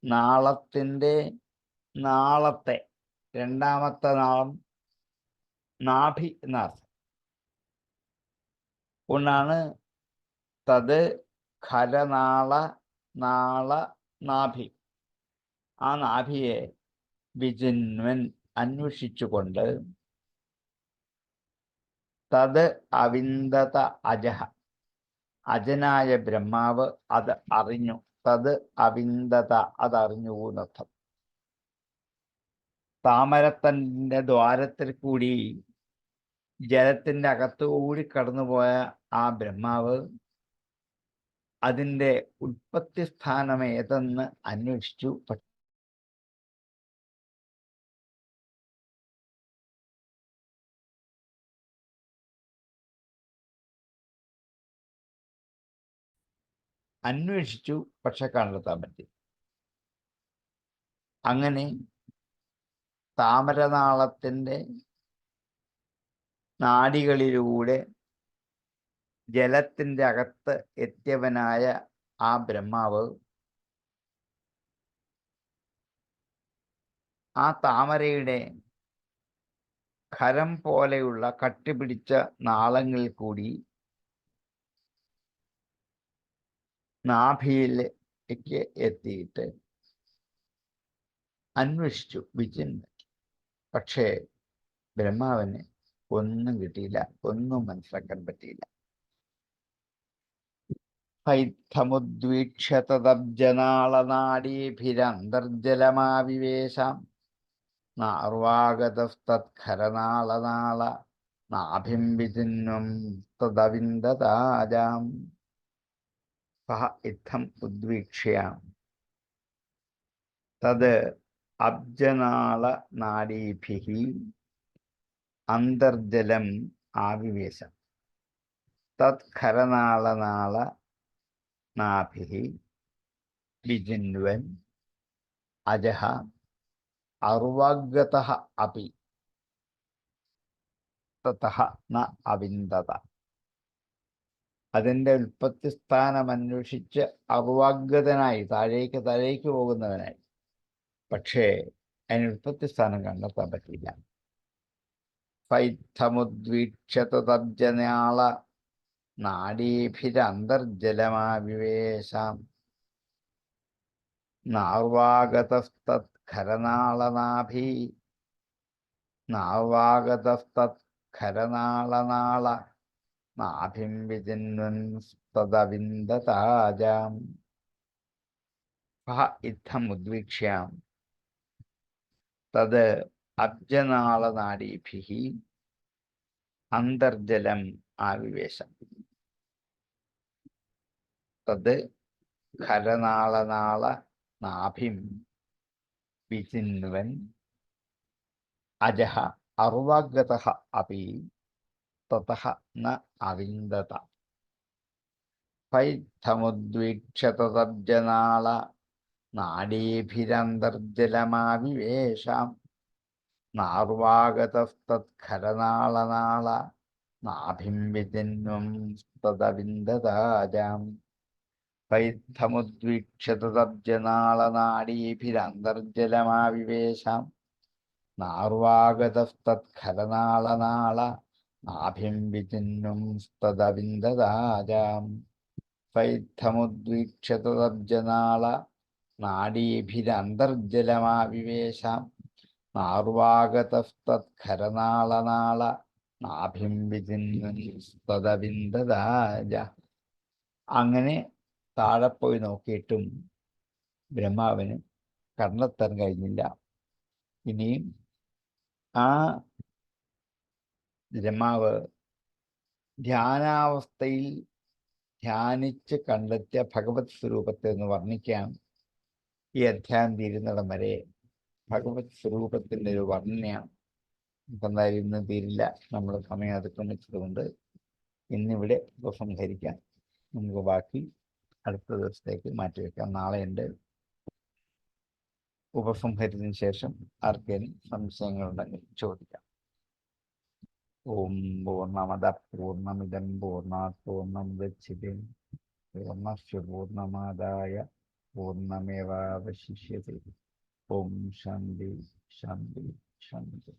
നാളത്തിൻ്റെ നാളത്തെ, രണ്ടാമത്തെ നാളം നാഭി എന്നർത്ഥം കൊണ്ടാണ് തത് ഖരനാള നാള നാഭി, ആ നാഭിയെ വിജിന്വൻ അന്വേഷിച്ചുകൊണ്ട്, തത് അവിന്ദത അജഹ, അജനായ ബ്രഹ്മാവ് അത് അറിഞ്ഞു. തത് അവിന്ദത, അതറിഞ്ഞു എന്നർത്ഥം. താമരത്തണ്ടിന്റെ ദ്വാരത്തിൽ കൂടി ജലത്തിന്റെ അകത്തുകൂടി കടന്നുപോയ ആ ബ്രഹ്മാവ് അതിൻ്റെ ഉൽപ്പത്തി സ്ഥാനം ഏതെന്ന് അന്വേഷിച്ചു. പക്ഷെ കണ്ടെത്താൻ പറ്റി. അങ്ങനെ താമരനാളത്തിൻ്റെ നാഡികളിലൂടെ ജലത്തിൻ്റെ അകത്ത് എത്തിയവനായ ആ ബ്രഹ്മാവ് ആ താമരയുടെ ഖരം പോലെയുള്ള കട്ടിപിടിച്ച നാളങ്ങളിൽ കൂടി നാഭിയിലേക്ക് എത്തിയിട്ട് അന്വേഷിച്ചു, വിചിന്തനം. പക്ഷേ ബ്രഹ്മാവിന് ഒന്നും കിട്ടിയില്ല, ഒന്നും മനസ്സിലാക്കാൻ പറ്റിയില്ല. ഹൈത്തമുദ്വീക്ഷ്യ തദബ്ജനാളനാഡീഭിരന്തർജലമാവിവേശാം നാർവാഗതസ്തത്ഖരനാളനാള നാഭിം വിചിന്വം തദവിന്ദതാജാം. സഹ ഇത്തം ഉദ്വീക്ഷ്യ തത് അബ്ജനാളനാഡീഭിഃ അന്തർജലം ആവിവേശ തത്ഖരനാളനാള നാഭിഃ വിജിന്വൻ അജഃ അർവാഗതഃ അപി തതഃ ന അവിന്ദത. അതിൻ്റെ ഉൽപ്പത്തി സ്ഥാനം അന്വേഷിച്ച് അർവാഗതനായി താഴേക്ക് പോകുന്നവനായി. പക്ഷേ അതിന് ഉൽപ്പത്തി സ്ഥാനം കണ്ടെത്താൻ പറ്റിയില്ല. ഫൈത്തമുദ്വീക്ഷ്യ തദബ്ജനാള നാഡീഭിരന്തർജലമാവിവേശാം നാർവാഗതസ്തത്ഖരനാളനാഭി നാർവാഗതസ്തത്ഖരനാളനാള നാഭിം വിചിന്വൻ തദവിന്ദതാജാം. സഹ ഇത്തം ഉദ്വീക്ഷ്യ തത് അബ്ജനാളനാഡീഭിഃ അന്തർജലം ആവിവേശ തത് ഖരനാളനാള നാഭിം വിചിന്വൻ അജഃ അർവാഗതഃ അപി തതഃ ന അവിന്ദത. ഫൈത്തമുദ്വീക്ഷ്യ തദബ്ജനാള നാഡീഭിരന്തർജലമാവിവേശാം നാർവാഗതസ്തത്ഖരനാളനാള നാഭിം വിചിന്വം തദവിന്ദതാജാം. ഫൈത്തമുദ്വീക്ഷ്യ തദബ്ജനാള നാഡീഭിരന്തർജലമാവിവേശാം നാർവാഗതസ്തത്ഖരനാളനാള നാഭിം വിചിന്വം തദവിന്ദതാജാം. ഫൈത്തമുദ്വീക്ഷ്യ തദബ്ജനാള നാഡീഭിരന്തർജലമാവിവേശാം നാർവാഗതസ്തത്ഖരനാളനാള നാഭിം വിചിന്വൻ തദവിന്ദതാജ. അങ്ങനെ താഴെ പോയി നോക്കിയിട്ടും ബ്രഹ്മാവിന് കണ്ടെത്താൻ കഴിഞ്ഞില്ല. ഇനിയും ആ ബ്രഹ്മാവ് ധ്യാനാവസ്ഥയിൽ ധ്യാനിച്ച് കണ്ടെത്തിയ ഭഗവത് സ്വരൂപത്തെ ഒന്ന് വർണ്ണിക്കാൻ ഈ അധ്യായം തീരുന്നിടം വരെ ഭഗവത് സ്വരൂപത്തിൻ്റെ ഒരു വർണ്ണനയാണ്. എന്തായാലും ഇന്ന് തീരില്ല, നമ്മൾ സമയം അതിക്രമിച്ചതുകൊണ്ട് ഇന്നിവിടെ ഉപസംഹരിക്കാം. നമുക്ക് ബാക്കി അടുത്ത ദിവസത്തേക്ക് മാറ്റിവെക്കാം. നാളെ ഉണ്ട്. ഉപസംഹരിച്ചതിന് ശേഷം ആർക്കെങ്കിലും സംശയങ്ങളുണ്ടെങ്കിൽ ചോദിക്കാം. ഓം പൂർണ്ണമദ പൂർണ്ണമിദം പൂർണ്ണാത് പൂർണ്ണമുദച്യത്തെ പൂർണ്ണസ്യ പൂർണ്ണമാദായ പൂർണ്ണമേവാവശിഷ്യത്തെ. ഓം ശാന്തി ശാന്തി ശാന്തി.